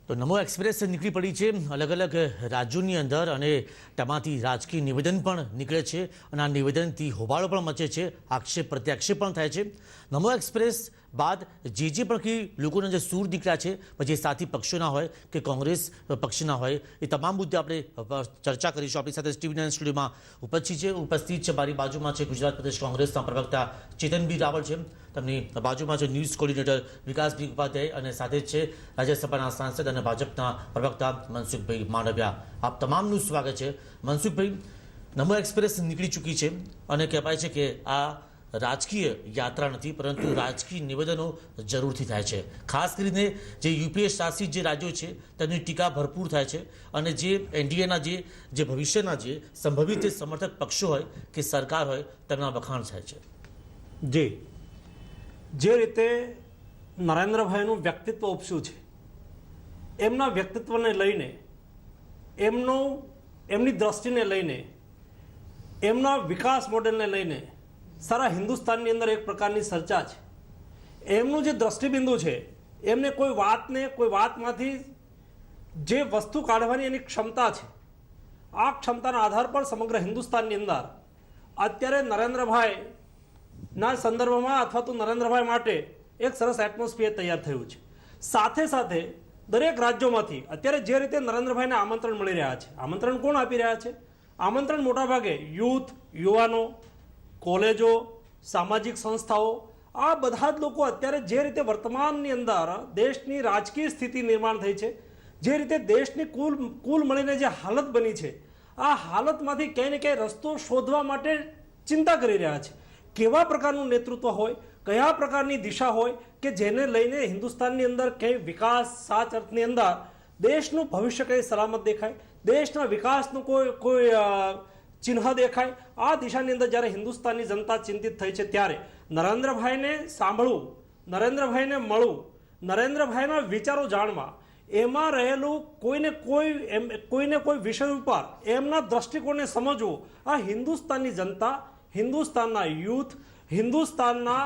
તો નમો એક્સપ્રેસ નીકળી પડી છે અલગ અલગ રાજ્યોની અંદર અને તેમાંથી રાજકીય નિવેદન પણ નીકળે છે અને આ નિવેદનથી હોબાળો પણ મચે છે, આક્ષેપ પ્રત્યાક્ષેપ પણ થાય છે। નમો એક્સપ્રેસ બાદ જે પણ કંઈ લોકોના જે સૂર નીકળ્યા છે, પછી સાથી પક્ષોના હોય કે કોંગ્રેસ પક્ષના હોય, એ તમામ મુદ્દે આપણે ચર્ચા કરીશું। આપણી સાથે ટીવી9 સ્ટુડિયોમાં ઉપસ્થિત છે મારી બાજુમાં છે ગુજરાત પ્રદેશ કોંગ્રેસના પ્રવક્તા ચેતન બી રાવળ છે, તેમની બાજુમાં છે ન્યૂઝ કોર્ડિનેટર વિકાસ બી ઉપાધ્યાય અને સાથે જ છે રાજ્યસભાના સાંસદ અને ભાજપના પ્રવક્તા મનસુખભાઈ માંડવિયા। આપ તમામનું સ્વાગત છે। મનસુખભાઈ, નમો એક્સપ્રેસ નીકળી ચૂકી છે અને કહેવાય છે કે આ રાજકીય યાત્રા નથી પરંતુ રાજકીય નિવેદનો જરૂરથી થાય છે। ખાસ કરીને જે યુપીએ શાસિત જે રાજ્યો છે તેની ટીકા ભરપૂર થાય છે અને જે એનડીએના જે ભવિષ્યના જે સંભવિત જે સમર્થક પક્ષો હોય કે સરકાર હોય તેમના વખાણ થાય છે। જી, જે રીતે નરેન્દ્રભાઈનું વ્યક્તિત્વ ઉપસ્યું છે, એમના વ્યક્તિત્વને લઈને, એમની દ્રષ્ટિને લઈને, એમના વિકાસ મોડેલને લઈને સારા હિન્દુસ્તાનની અંદર એક પ્રકારની ચર્ચા છે। એમનું જે દ્રષ્ટિબિંદુ છે, એમને કોઈ વાતમાંથી જે વસ્તુ કાઢવાની એની ક્ષમતા છે, આ ક્ષમતાના આધાર પર સમગ્ર હિન્દુસ્તાનની અંદર અત્યારે નરેન્દ્રભાઈના સંદર્ભમાં અથવા તો નરેન્દ્રભાઈ માટે એક સરસ એટમોસ્ફિયર તૈયાર થયું છે। સાથે સાથે દરેક રાજ્યોમાંથી અત્યારે જે રીતે નરેન્દ્રભાઈને આમંત્રણ મળી રહ્યા છે, આમંત્રણ કોણ આપી રહ્યા છે? આમંત્રણ મોટાભાગે યુથ, યુવાનો, કોલેજો, સામાજિક સંસ્થાઓ, આ બધા જ લોકો અત્યારે જે રીતે વર્તમાનની અંદર દેશની રાજકીય સ્થિતિ નિર્માણ થઈ છે, જે રીતે દેશની કુલ મળીને જે હાલત બની છે, આ હાલતમાંથી ક્યાંય ને ક્યાંય રસ્તો શોધવા માટે ચિંતા કરી રહ્યા છે। કેવા પ્રકારનું નેતૃત્વ હોય, કયા પ્રકારની દિશા હોય કે જેને લઈને હિન્દુસ્તાનની અંદર ક્યાંય વિકાસ સાચ અર્થની અંદર દેશનું ભવિષ્ય કંઈ સલામત દેખાય, દેશના વિકાસનું કોઈ ચિહ્ન દેખાય, આ દિશાની અંદર જ્યારે હિન્દુસ્તાનની જનતા ચિંતિત થઈ છે ત્યારે નરેન્દ્રભાઈને સાંભળવું, નરેન્દ્રભાઈને મળવું, નરેન્દ્રભાઈના વિચારો જાણવા, એમાં રહેલું કોઈને કોઈ વિષય ઉપર એમના દ્રષ્ટિકોણને સમજવું, આ હિન્દુસ્તાનની જનતા, હિન્દુસ્તાનના યુથ, હિન્દુસ્તાનના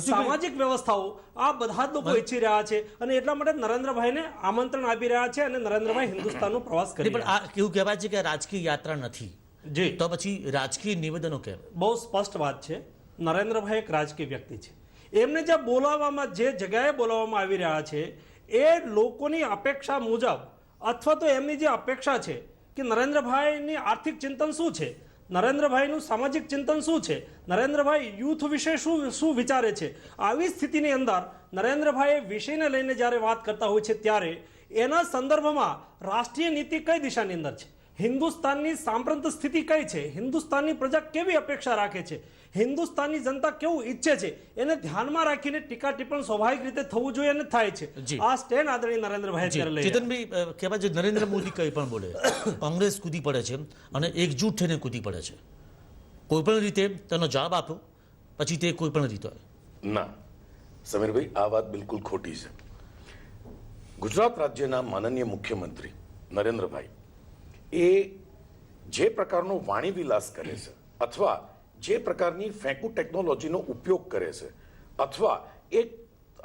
સામાજિક વ્યવસ્થાઓ, આ બધા જ લોકો ઈચ્છી રહ્યા છે અને એટલા માટે નરેન્દ્રભાઈને આમંત્રણ આપી રહ્યા છે અને નરેન્દ્રભાઈ હિન્દુસ્તાનનો પ્રવાસ કરી પણ આ કેવું કહેવાય છે કે રાજકીય યાત્રા નથી, જી, તો પછી રાજકીય નિવેદનો કેમ? બહુ સ્પષ્ટ વાત છે, નરેન્દ્રભાઈ એક રાજકીય વ્યક્તિ છે। એમને જે બોલાવવામાં, જે જગ્યાએ બોલાવવામાં આવી રહ્યા છે, એ લોકોની અપેક્ષા મુજબ અથવા તો એમની જે અપેક્ષા છે કે નરેન્દ્રભાઈની આર્થિક ચિંતન શું છે, નરેન્દ્રભાઈનું સામાજિક ચિંતન શું છે, નરેન્દ્રભાઈ યુથ વિશે શું વિચારે છે, આવી સ્થિતિની અંદર નરેન્દ્રભાઈ વિષયને લઈને જ્યારે વાત કરતા હોય છે ત્યારે એના સંદર્ભમાં રાષ્ટ્રીય નીતિ કઈ દિશાની અંદર છે, હિન્દુસ્તાનની સાંપ્રત સ્થિતિ કઈ છે, હિન્દુસ્તાનની પ્રજા કેવી અપેક્ષા રાખે છે, હિન્દુસ્તાનની જનતા કેવું ઈચ્છે છે, એને ધ્યાનમાં રાખીને ટીકા ટિપ્પણ સ્વાભાવિક રીતે થવું જોઈએ અને થાય છે। આ સ્ટેન્ડ આદરણીય નરેન્દ્રભાઈ અત્યારે લઈ ચેતનભાઈ, કહેવાય છે નરેન્દ્ર મોદી કંઈ પણ બોલે કોંગ્રેસ કૂદી પડે છે અને એકજૂટ થઈને કૂદી પડે છે। કોઈ પણ રીતે તેનો જવાબ આપો, પછી તે કોઈ પણ રીતે હોય ના। સમીરભાઈ, આ વાત બિલકુલ ખોટી છે। ગુજરાત રાજ્યના માનનીય મુખ્યમંત્રી નરેન્દ્રભાઈ એ જે પ્રકારનો વાણી વિલાસ કરે છે અથવા જે પ્રકારની ફેંકુ ટેકનોલોજીનો ઉપયોગ કરે છે અથવા એ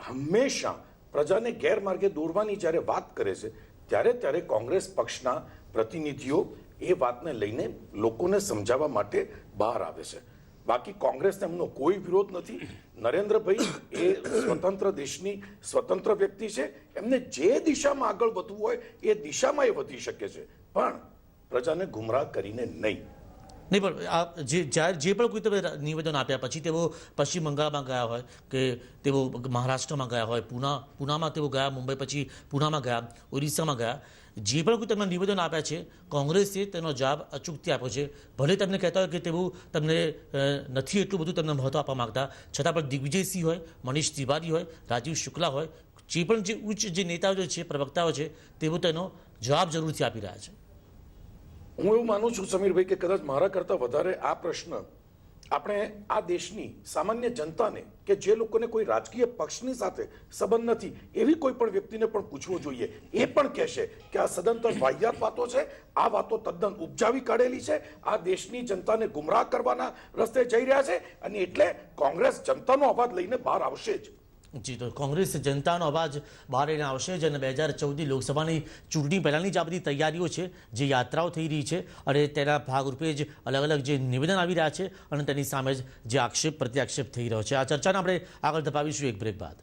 હંમેશા પ્રજાને ગેરમાર્ગે દોરવાની જ્યારે વાત કરે છે ત્યારે કોંગ્રેસ પક્ષના પ્રતિનિધિઓ એ વાતને લઈને લોકોને સમજાવવા માટે બહાર આવે છે। બાકી કોંગ્રેસને એમનો કોઈ વિરોધ નથી। નરેન્દ્રભાઈ એ સ્વતંત્ર દેશની સ્વતંત્ર વ્યક્તિ છે, એમને જે દિશામાં આગળ વધવું હોય એ દિશામાં એ વધી શકે છે, પણ પ્રજાને ગુમરાહ કરીને નહીં। પણ જે પણ કોઈ તમે નિવેદન આપ્યા પછી તેઓ પશ્ચિમ બંગાળમાં ગયા હોય કે તેઓ મહારાષ્ટ્રમાં ગયા હોય, પૂનામાં તેઓ ગયા, મુંબઈ પછી પૂનામાં ગયા, ઓરિસ્સામાં ગયા, જે પણ કોઈ તમને નિવેદન આપ્યા છે કોંગ્રેસે તેનો જવાબ અચૂકથી આપ્યો છે। ભલે તમને કહેતા હોય કે તેઓ તમને નથી એટલું બધું તમને મહત્વ આપવા માંગતા, છતાં પણ દિગ્વિજયસિંહ હોય, મનીષ તિવારી હોય, રાજીવ શુક્લા હોય, જે પણ જે ઉચ્ચ જે નેતાઓ છે, પ્રવક્તાઓ છે, તેઓ તેનો જવાબ જરૂરથી આપી રહ્યા છે। હું એવું માનું છું સમીરભાઈ કે કદાચ મારા કરતા વધારે આ પ્રશ્ન આપણે આ દેશની સામાન્ય જનતાને કે જે લોકોને કોઈ રાજકીય પક્ષની સાથે સંબંધ નથી એવી કોઈ પણ વ્યક્તિને પણ પૂછવો જોઈએ। એ પણ કહેશે કે આ સદંતર વાહિયાત વાતો છે, આ વાતો તદ્દન ઉપજાવી કાઢેલી છે, આ દેશની જનતાને ગુમરાહ કરવાના રસ્તે જઈ રહ્યા છે અને એટલે કોંગ્રેસ જનતાનો અવાજ લઈને બહાર આવશે જ। જી, તો કોંગ્રેસ જનતાનો અવાજ બહાર લઈને આવશે જ અને 2014ની લોકસભાની ચૂંટણી પહેલાંની જ આ બધી તૈયારીઓ છે, જે યાત્રાઓ થઈ રહી છે અને તેના ભાગરૂપે જ અલગ અલગ જે નિવેદન આવી રહ્યા છે અને તેની સામે જ જે આક્ષેપ પ્રત્યાક્ષેપ થઈ રહ્યો છે. આ ચર્ચાને આપણે આગળ ધપાવીશું એક બ્રેક બાદ.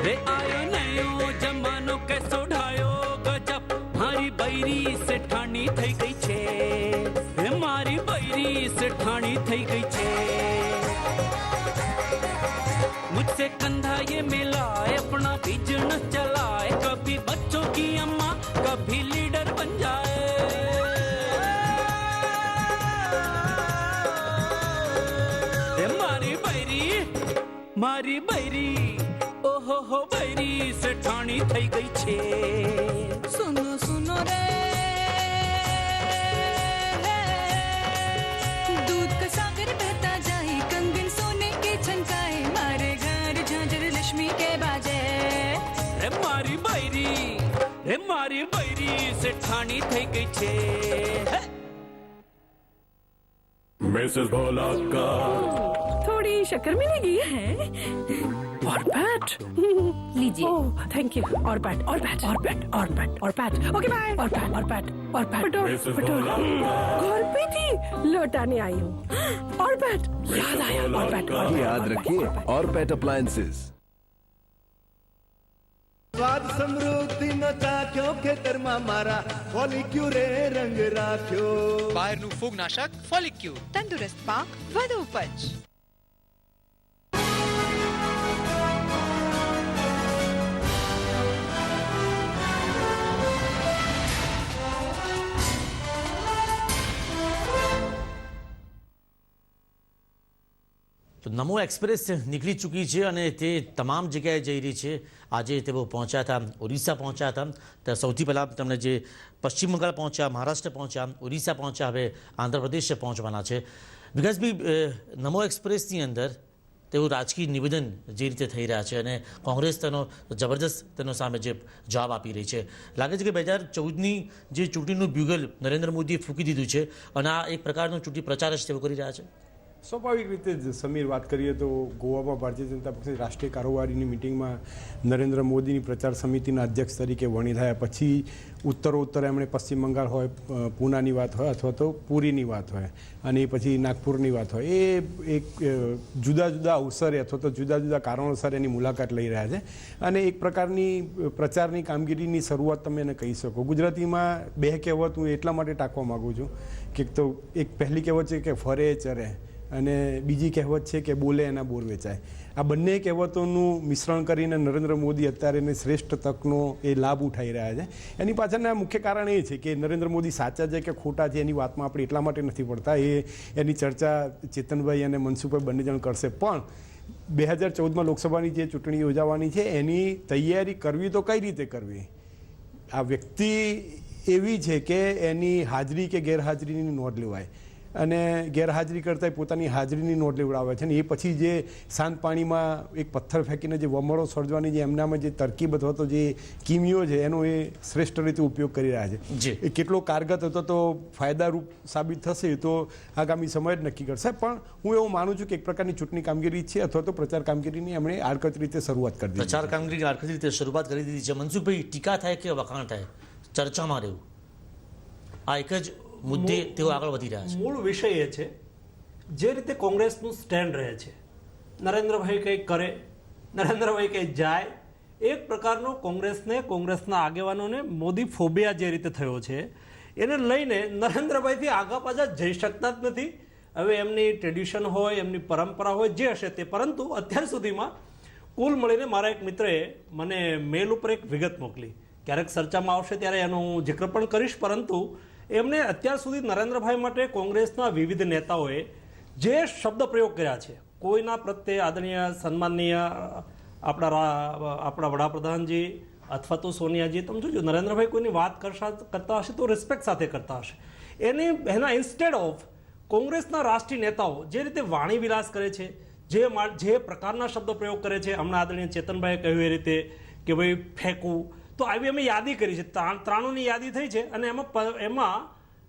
रे आयो नयो जमानो कैसो ढायो गजब मारी बैरी से ठाणी થઈ ગઈ છે રે મારી बैरी से ठाणी થઈ ગઈ છે मुझसे कंधा ये मिलाए अपना बिजनेस चलाए कभी बच्चों की अम्मा कभी लीडर बन जाए रे मारी बैरी हो बैरी से ठाणी થઈ ગઈ છે सुनो सुनो रे दूध का सागर बहता जाए कंगन सोने के छनकाए मारे घर झांझर लक्ष्मी के बाजे रे मारी बैरी से ठाणी થઈ ગઈ છે मिसेस भोला का थोड़ी शक्कर मिलेगी है और पैट लीजिए ओह थैंक यू और पैट और पैट और पैट और पैट और पैट ओके बाय और पैट और पैट और पैट Mrs. पटोर Bhola. घर पे थी लौटाने आई हूँ और पैट याद आया और पैट और याद रखिए और पेट अप्लायंसेस સ્વાદ સમૃદ્ધિનો ચાખ્યો ખેતરમાં મારા ફોલિક્યુ રે રંગ રાખ્યો બહારનું ફૂગનાશક ફોલિક્યુ તંદુરસ્ત પાક વધુ ઉપજ તો નમો એક્સપ્રેસ નીકળી ચૂકી છે અને તે તમામ જગ્યાએ જઈ રહી છે. આજે તેઓ પહોંચ્યા હતા, ઓરિસ્સા પહોંચ્યા હતા. તો સૌથી પહેલાં તમને જે પશ્ચિમ બંગાળ પહોંચ્યા, મહારાષ્ટ્ર પહોંચ્યા, ઓરિસ્સા પહોંચ્યા, હવે આંધ્રપ્રદેશ પહોંચવાના છે. વિકાસભાઈ, નમો એક્સપ્રેસની અંદર તેઓ રાજકીય નિવેદન જે રીતે થઈ રહ્યા છે અને કોંગ્રેસ તેનો જબરદસ્ત તેનો સામે જે જવાબ આપી રહી છે, લાગે છે કે 2014ની જે ચૂંટણીનું બ્યુગલ નરેન્દ્ર મોદીએ ફૂંકી દીધું છે અને આ એક પ્રકારનો ચૂંટણી પ્રચાર જ તેઓ કરી રહ્યા છે. સ્વાભાવિક રીતે જ સમીર, વાત કરીએ તો ગોવામાં ભારતીય જનતા પક્ષની રાષ્ટ્રીય કારોબારીની મિટિંગમાં નરેન્દ્ર મોદીની પ્રચાર સમિતિના અધ્યક્ષ તરીકે વરણી થયા પછી ઉત્તરોત્તર એમણે પશ્ચિમ બંગાળ હોય, પૂનાની વાત હોય અથવા તો પુરીની વાત હોય અને પછી નાગપુરની વાત હોય, એ એક જુદા જુદા અવસરે અથવા તો જુદા જુદા કારણોસર એની મુલાકાત લઈ રહ્યા છે અને એક પ્રકારની પ્રચારની કામગીરીની શરૂઆત તમે એને કહી શકો. ગુજરાતીમાં બે કહેવત હું એટલા માટે ટાંકવા માગું છું કે તો એક પહેલી કહેવત છે કે ફરે ચરે અને બીજી કહેવત છે કે બોલે એના બોર વેચાય. આ બંને કહેવતોનું મિશ્રણ કરીને નરેન્દ્ર મોદી અત્યારે એને શ્રેષ્ઠ તકનો એ લાભ ઉઠાવી રહ્યા છે. એની પાછળના મુખ્ય કારણ એ છે કે નરેન્દ્ર મોદી સાચા છે કે ખોટા છે એની વાતમાં આપણે એટલા માટે નથી પડતા. એની ચર્ચા ચેતનભાઈ અને મનસુખભાઈ બંને જણ કરશે. પણ 2014માં લોકસભાની જે ચૂંટણી યોજાવાની છે એની તૈયારી કરવી તો કઈ રીતે કરવી? આ વ્યક્તિ એવી છે કે એની હાજરી કે ગેરહાજરીની નોંધ લેવાય અને ગેરહાજરી કરતાં પોતાની હાજરીની નોંધ લેવડાવે છે અને એ પછી જે શાંત પાણીમાં એક પથ્થર ફેંકીને જે વમળો સર્જવાની જે એમનામાં જે તરકીબ અથવા તો જે કિમિયો છે એનો એ શ્રેષ્ઠ રીતે ઉપયોગ કરી રહ્યા છે. એ કેટલો કારગત હતો તો ફાયદારૂપ સાબિત થશે તો આગામી સમય જ નક્કી કરશે. પણ હું એવું માનું છું કે એક પ્રકારની ચૂંટણી કામગીરી છે અથવા તો પ્રચાર કામગીરીની એમણે આડકત રીતે શરૂઆત કરી દીધી. પ્રચાર કામગીરી આડકત રીતે શરૂઆત કરી દીધી છે. મનસુખભાઈ, ટીકા થાય કે વખાણ થાય, ચર્ચામાં રહેવું, આ એક જ મુદ્દે તેઓ આગળ વધી રહ્યા છે. મૂળ વિષય એ છે જે રીતે કોંગ્રેસનું સ્ટેન્ડ રહે છે, નરેન્દ્રભાઈ કંઈક કરે, નરેન્દ્રભાઈ કંઈક જાય, એક પ્રકારનો કોંગ્રેસના આગેવાનોને મોદી ફોબિયા જે રીતે થયો છે એને લઈને નરેન્દ્રભાઈથી આગા પાછા જઈ શકતા જ નથી. હવે એમની ટ્રેડિશન હોય, એમની પરંપરા હોય, જે હશે તે, પરંતુ અત્યાર સુધીમાં કુલ મળીને મારા એક મિત્રએ મને મેલ ઉપર એક વિગત મોકલી, ક્યારેક ચર્ચામાં આવશે ત્યારે એનો હું જિક્ર પણ કરીશ, પરંતુ એમણે અત્યાર સુધી નરેન્દ્રભાઈ માટે કોંગ્રેસના વિવિધ નેતાઓએ જે શબ્દ પ્રયોગ કર્યા છે, કોઈના પ્રત્યે આદરણીય સન્માનનીય આપણા વડાપ્રધાનજી અથવા તો સોનિયાજી, તમે જોજો નરેન્દ્રભાઈ કોઈની વાત કરતા હશે તો રિસ્પેક્ટ સાથે કરતા હશે. એના ઇન્સ્ટેડ ઓફ કોંગ્રેસના રાષ્ટ્રીય નેતાઓ જે રીતે વાણી વિલાસ કરે છે, જે પ્રકારના શબ્દ પ્રયોગ કરે છે, હમણાં આદરણીય ચેતનભાઈએ કહ્યું એ રીતે કે ભાઈ ફેંકવું, તો આવી અમે યાદી કરી છે, 93ની યાદી થઈ છે અને એમાં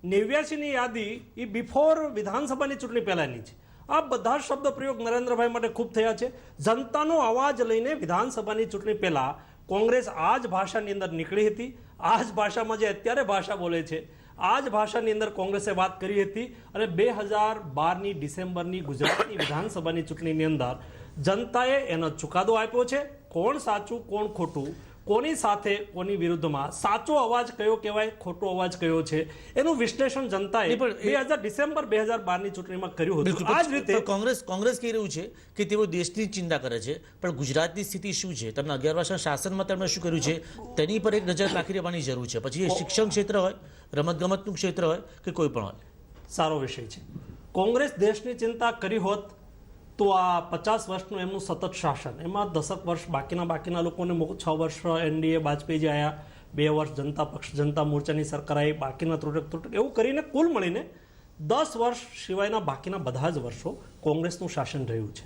89ની યાદી એ બિફોર વિધાનસભાની ચૂંટણી પહેલાની છે. આ બધા શબ્દ પ્રયોગ નરેન્દ્રભાઈ માટે ખૂબ થયા છે. જનતાનો અવાજ લઈને વિધાનસભાની ચૂંટણી પહેલા કોંગ્રેસ આ જ ભાષાની અંદર નીકળી હતી, આ જ ભાષામાં જે અત્યારે ભાષા બોલે છે આ જ ભાષાની અંદર કોંગ્રેસે વાત કરી હતી. અને 2012ની ડિસેમ્બરની ગુજરાતની વિધાનસભાની ચૂંટણીની અંદર જનતાએ એનો ચુકાદો આપ્યો છે. કોણ સાચું કોણ ખોટું, કોની સાથે કોની વિરુદ્ધમાં, સાચો અવાજ કયો કહેવાય, ખોટો અવાજ કયો છે, એનું વિશ્લેષણ જનતાએ ડિસેમ્બર 2012ની ચૂંટણીમાં કર્યું હતું. આ જ રીતે કોંગ્રેસ કહી રહ્યું છે કે તેઓ દેશની ચિંતા કરે છે, પણ ગુજરાતની સ્થિતિ શું છે, તમને 11 વર્ષના શાસનમાં તેમણે શું કર્યું છે તેની પર એક નજર રાખી રહેવાની જરૂર છે. પછી એ શિક્ષણ ક્ષેત્ર હોય, રમતગમતનું ક્ષેત્ર હોય કે કોઈ પણ હોય. સારો વિષય છે. કોંગ્રેસ દેશની ચિંતા કરી હોત તો આ 50 વર્ષનું એમનું સતત શાસન, એમાં 10 વર્ષ બાકીના લોકોને 6 વર્ષ એનડીએ વાજપેયીજી આવ્યા, 2 વર્ષ જનતા પક્ષ જનતા મોરચાની સરકાર આવી, બાકીના ત્રુટક એવું કરીને કુલ મળીને 10 વર્ષ સિવાયના બાકીના બધા જ વર્ષો કોંગ્રેસનું શાસન રહ્યું છે.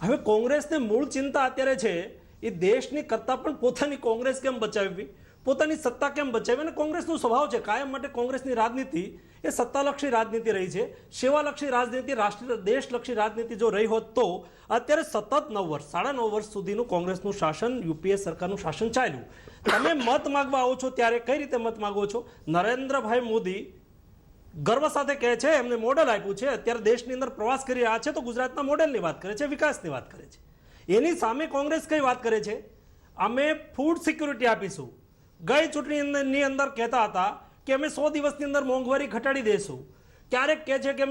હવે કોંગ્રેસને મૂળ ચિંતા અત્યારે છે એ દેશની કરતાં પણ પોતાની કોંગ્રેસ કેમ બચાવવી, પોતાની સત્તા કેમ બચાવવી. અને કોંગ્રેસનો સ્વભાવ છે કાયમ માટે કોંગ્રેસની રાજનીતિ એ સત્તાલક્ષી રાજનીતિ રહી છે, સેવાલક્ષી રાજનીતિ, રાષ્ટ્રીય દેશલક્ષી રાજનીતિ જો રહી હોત તો અત્યારે સતત 9 વર્ષ 9.5 વર્ષ સુધીનું કોંગ્રેસનું શાસન, યુપીએ સરકારનું શાસન ચાલ્યું. તમે મત માંગવા આવો છો ત્યારે કઈ રીતે મત માંગો છો? નરેન્દ્રભાઈ મોદી ગર્વ સાથે કહે છે એમને મોડેલ આપ્યું છે, અત્યારે દેશની અંદર પ્રવાસ કરી રહ્યા છે તો ગુજરાતના મોડેલની વાત કરે છે, વિકાસની વાત કરે છે. એની સામે કોંગ્રેસ કઈ વાત કરે છે? અમે ફૂડ સિક્યુરિટી આપીશું. ગઈ ચૂંટણીની અંદર કહેતા હતા કે અમે 100 દિવસની અંદર મોંઘવારી ઘટાડી દઈશું, ક્યારેક કહે છે કે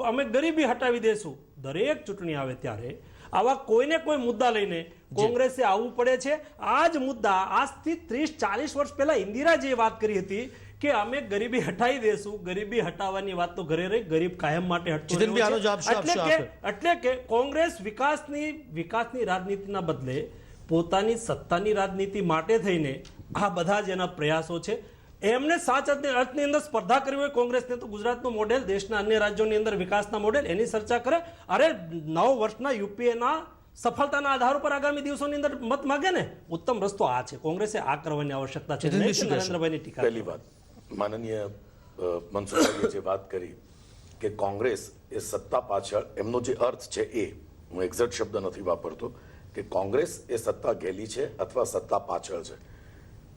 અમે ગરીબી હટાવી દઈશું. દરેક ચૂંટણી આવે ત્યારે આવા કોઈને કોઈ મુદ્દા લઈને કોંગ્રેસે આવવું પડે છે. આ જ મુદ્દા આજથી 30-40 વર્ષ પહેલા ઇન્દિરાજીએ વાત કરી હતી કે અમે ગરીબી હટાવી દઈશું. ગરીબી હટાવવાની વાત તો ઘરે રહી, ગરીબ કાયમ માટે હટતો. એટલે કે કોંગ્રેસ વિકાસની રાજનીતિના બદલે પોતાની સત્તાની રાજનીતિ માટે થઈને આ બધા જ એના પ્રયાસો છે. એમને સાચા અર્થની અંદર સ્પર્ધા કરવી હોય કોંગ્રેસને તો ગુજરાતનું મોડેલ, દેશના અન્ય રાજ્યોની અંદર વિકાસના મોડેલ, એની ચર્ચા કરે. અરે 9 વર્ષના યુપીએના સફળતાના આધાર ઉપર આગામી દિવસોની અંદર મત માગે ને, ઉત્તમ રસ્તો આ છે. કોંગ્રેસે આ કરવાની આવશ્યકતા છે. નરેન્દ્રભાઈની ટીકા. પહેલી વાત, માનનીય મનસુખભાઈએ જે વાત કરી કે કોંગ્રેસ એ સત્તા પાછળ, એમનો જે અર્થ છે એ હું એક્ઝેક્ટ શબ્દ નથી વાપરતો કે કોંગ્રેસ એ સત્તા ગેલી છે અથવા સત્તા પાછળ છે.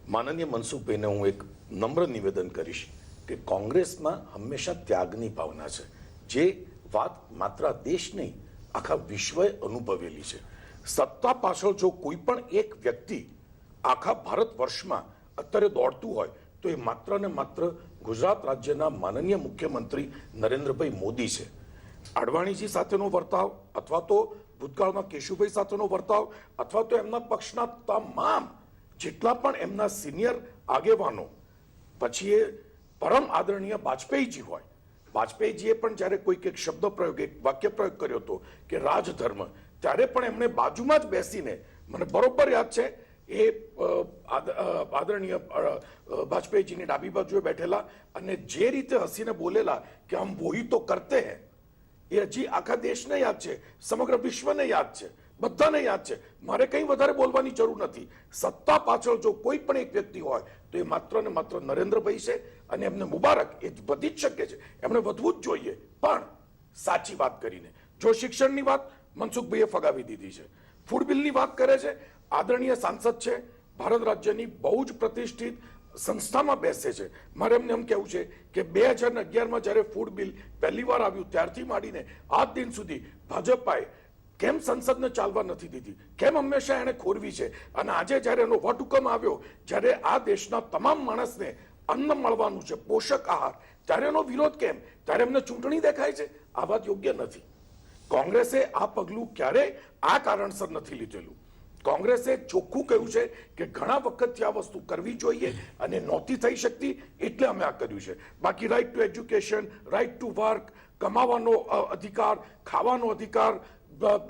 માનનીય મનસુખભાઈને હું એક નમ્ર નિવેદન કરીશ કે કોંગ્રેસમાં હંમેશા ત્યાગની ભાવના છે, જે વાત માત્ર દેશ નહીં આખા વિશ્વએ અનુભવેલી છે. સત્તા પાછળ જો કોઈ પણ એક વ્યક્તિ આખા ભારત વર્ષમાં અત્યારે દોડતું હોય તો એ માત્ર ને માત્ર ગુજરાત રાજ્યના માનનીય મુખ્યમંત્રી નરેન્દ્રભાઈ મોદી છે. અડવાણીજી સાથેનો વર્તાવ અથવા તો ભૂતકાળમાં કેશુભાઈ સાથેનો વર્તાવ અથવા તો એમના પક્ષના તમામ જેટલા પણ એમના સિનિયર આગેવાનો, પછી એ પરમ આદરણીય વાજપેયીજી હોય, વાજપેયીજીએ પણ જ્યારે કોઈક એક શબ્દ પ્રયોગ, એક વાક્ય પ્રયોગ કર્યો હતો કે રાજધર્મ, ત્યારે પણ એમણે બાજુમાં જ બેસીને, મને બરોબર યાદ છે, એ આદરણીય વાજપેયીજીની ડાબી બાજુએ બેઠેલા અને જે રીતે હસીને બોલેલા કે હમ વહી તો કરતે હૈ, એ હજી આખા દેશને યાદ છે, સમગ્ર વિશ્વને યાદ છે, બધાને યાદ છે. મારે કંઈ વધારે બોલવાની જરૂર નથી. સત્તા પાછળ જો કોઈ પણ એક વ્યક્તિ હોય તો એ માત્ર ને માત્ર નરેન્દ્રભાઈ છે અને એમને મુબારક, એ વધી જ શકે છે, એમણે વધવું જ જોઈએ. પણ સાચી વાત કરીને જો શિક્ષણની વાત મનસુખભાઈએ ફગાવી દીધી છે, ફૂડ બિલની વાત કરે છે, આદરણીય સાંસદ છે, ભારત રાજ્યની બહુ જ પ્રતિષ્ઠિત સંસ્થામાં બેસે છે. મારે એમને એમ કહેવું છે કે 2011માં જ્યારે ફૂડ બિલ પહેલી વાર આવ્યું ત્યારથી માંડીને આજ દિન સુધી ભાજપાએ કેમ સંસદને ચાલવા નથી દીધી, કેમ હંમેશા એને ખોરવી છે. અને આજે જ્યારે એનો વટહુકમ આવ્યો, જ્યારે આ દેશના તમામ માણસને અન્ન મળવાનું છે, પોષક આહાર, ત્યારે એનો વિરોધ કેમ? ત્યારે એમને ચૂંટણી દેખાય છે. આ વાત યોગ્ય નથી. કોંગ્રેસે આ પગલું ક્યારેય આ કારણસર નથી લીધેલું. કોંગ્રેસે ચોખ્ખું કહ્યું છે કે ઘણા વખતથી આ વસ્તુ કરવી જોઈએ અને નહોતી થઈ શકતી, એટલે અમે આ કર્યું છે. બાકી right to education, right to work, કમાવાનો અધિકાર, ખાવાનો અધિકાર,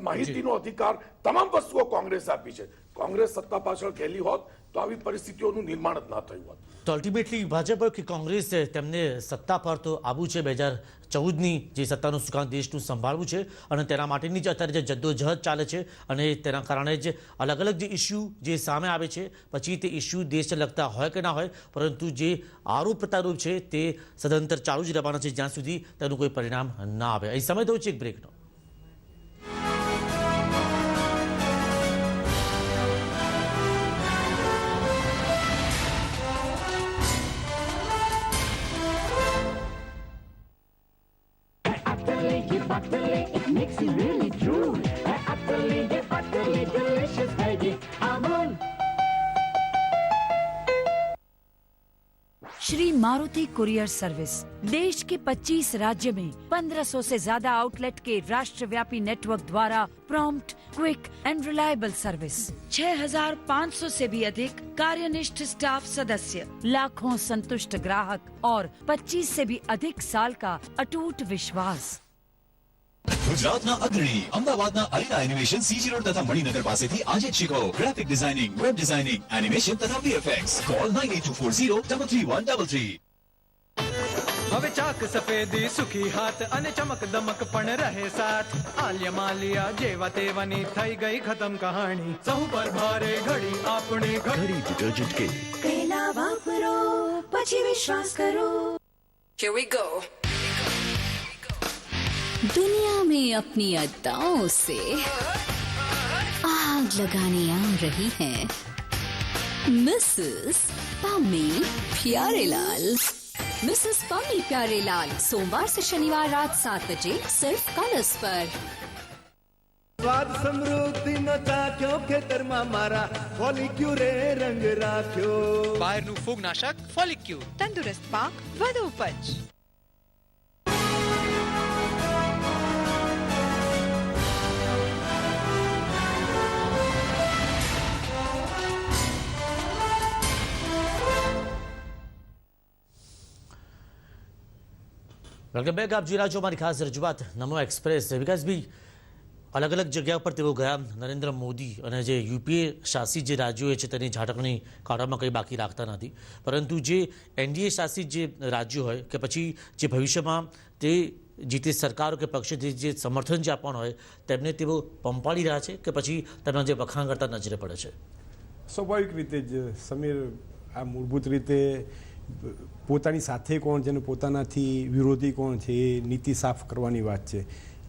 માહિતીનો અધિકાર, તમામ વસ્તુઓ કોંગ્રેસ આપી છે. કોંગ્રેસ સત્તા પાછળ ગયેલી હોત તો આવી પરિસ્થિતિઓનું નિર્માણ જ ના થયું હોત. તો અલ્ટિમેટલી ભાજપ કે કોંગ્રેસ તેમને સત્તા પર તો આવવું છે. 2014ની જે સત્તાનું સુકાન દેશનું સંભાળવું છે અને તેના માટેની જ અત્યારે જે જદ્દોજહદ ચાલે છે અને તેના કારણે જ અલગ અલગ જે ઇસ્યુ જે સામે આવે છે, પછી તે ઇસ્યુ દેશને લગતા હોય કે ના હોય, પરંતુ જે આરોપ પ્રત્યારોપ છે તે સદંતર ચાલુ જ રહેવાના છે જ્યાં સુધી તેનું કોઈ પરિણામ ના આવે. અહીં સમય થયો છે એક બ્રેકનો. श्री मारुति कुरियर सर्विस देश के 25 राज्य में 1500 से ज्यादा आउटलेट के राष्ट्रव्यापी नेटवर्क द्वारा prompt, quick and reliable service, 6500 से भी अधिक कार्यनिष्ठ स्टाफ सदस्य, लाखों संतुष्ट ग्राहक और 25 से भी अधिक साल का अटूट विश्वास. ગુજરાતના અગ્રણી અમદાવાદના અરીના એનિમેશન સીજી રોડ તથા મણિનગર પાસેથી આજે જ શીખો graphic designing, web designing, animation તથા VFX. કોલ 9824033333. હવે ચાક સફેદી સુખી હાથ અને ચમક દમક પણ રહે સાથ. આલિયા માલિયા જેવા તેવાની થઈ ગઈ ખતમ કહાણી. સહુ પર ભારે ઘડી આપણે ઘડી ડિટર્જન્ટ કે पहला वापरो પછી विश्वास करो. Here we go. दुनिया में अपनी अदाओं से आग लगाने आ रही हैं मिसेस पम्मी प्यारेलाल. मिसेस पम्मी प्यारेलाल सोमवार से शनिवार रात 7 बजे सिर्फ कलर्स पर. સ્વાદ સમૃદ્ધિનો ચાખ્યો ખેતરમાં મારા ફોલિક્યુ રે રંગ રાખ્યો. બહારનું ફૂગનાશક ફોલિક્યુ, તંદુરસ્ત પાક, વધુ ઉપજ. Welcome back. આપ જોઈ રહ્યા છો અમારી ખાસ રજૂઆત નમો એક્સપ્રેસ. વિકાસભાઈ, અલગ અલગ જગ્યા પર તેઓ ગયા. નરેન્દ્ર મોદી અને જે યુપીએ શાસિત જે રાજ્યો છે તેની ઝાટકણી કાઢવામાં કંઈ બાકી રાખતા નથી, પરંતુ જે એનડીએ શાસિત જે રાજ્યો હોય કે પછી જે ભવિષ્યમાં તે જીતે સરકારો કે પક્ષે જે સમર્થન જે આપવાનું હોય તેમને તેઓ પંપાડી રહ્યા છે કે પછી તેમના જે વખાણ કરતા નજરે પડે છે? સ્વાભાવિક રીતે જ સમીર, આ મૂળભૂત રીતે પોતાની સાથે કોણ છે અને પોતાનાથી વિરોધી કોણ છે એ નીતિ સાફ કરવાની વાત છે.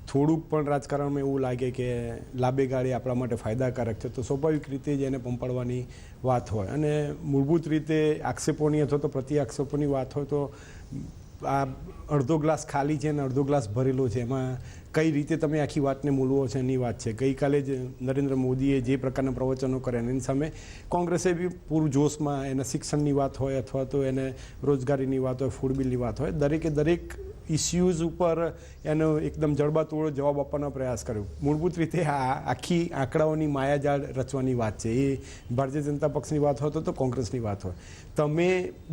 થોડુંક પણ રાજકારણમાં એવું લાગે કે લાંબે ગાળે આપણા માટે ફાયદાકારક છે તો સ્વાભાવિક રીતે જ એને પંપાડવાની વાત હોય. અને મૂળભૂત રીતે આક્ષેપોની અથવા તો પ્રતિ આક્ષેપોની વાત હોય તો આ અડધો ગ્લાસ ખાલી છે અને અડધો ગ્લાસ ભરેલો છે, એમાં કઈ રીતે તમે આખી વાતને મૂલવો છે એની વાત છે. ગઈકાલે જ નરેન્દ્ર મોદીએ જે પ્રકારના પ્રવચનો કર્યા એની સામે કોંગ્રેસે બી પૂરું જોશમાં એને શિક્ષણની વાત હોય અથવા તો એને રોજગારીની વાત હોય, ફૂડ બિલની વાત હોય, દરેકે દરેક ઇસ્યુઝ ઉપર એનો એકદમ જડબાતોડ જવાબ આપવાનો પ્રયાસ કર્યો. મૂળભૂત રીતે આ આખી આંકડાઓની માયાજાળ રચવાની વાત છે. એ ભારતીય જનતા પક્ષની વાત હોય તો કોંગ્રેસની વાત હોય. તમે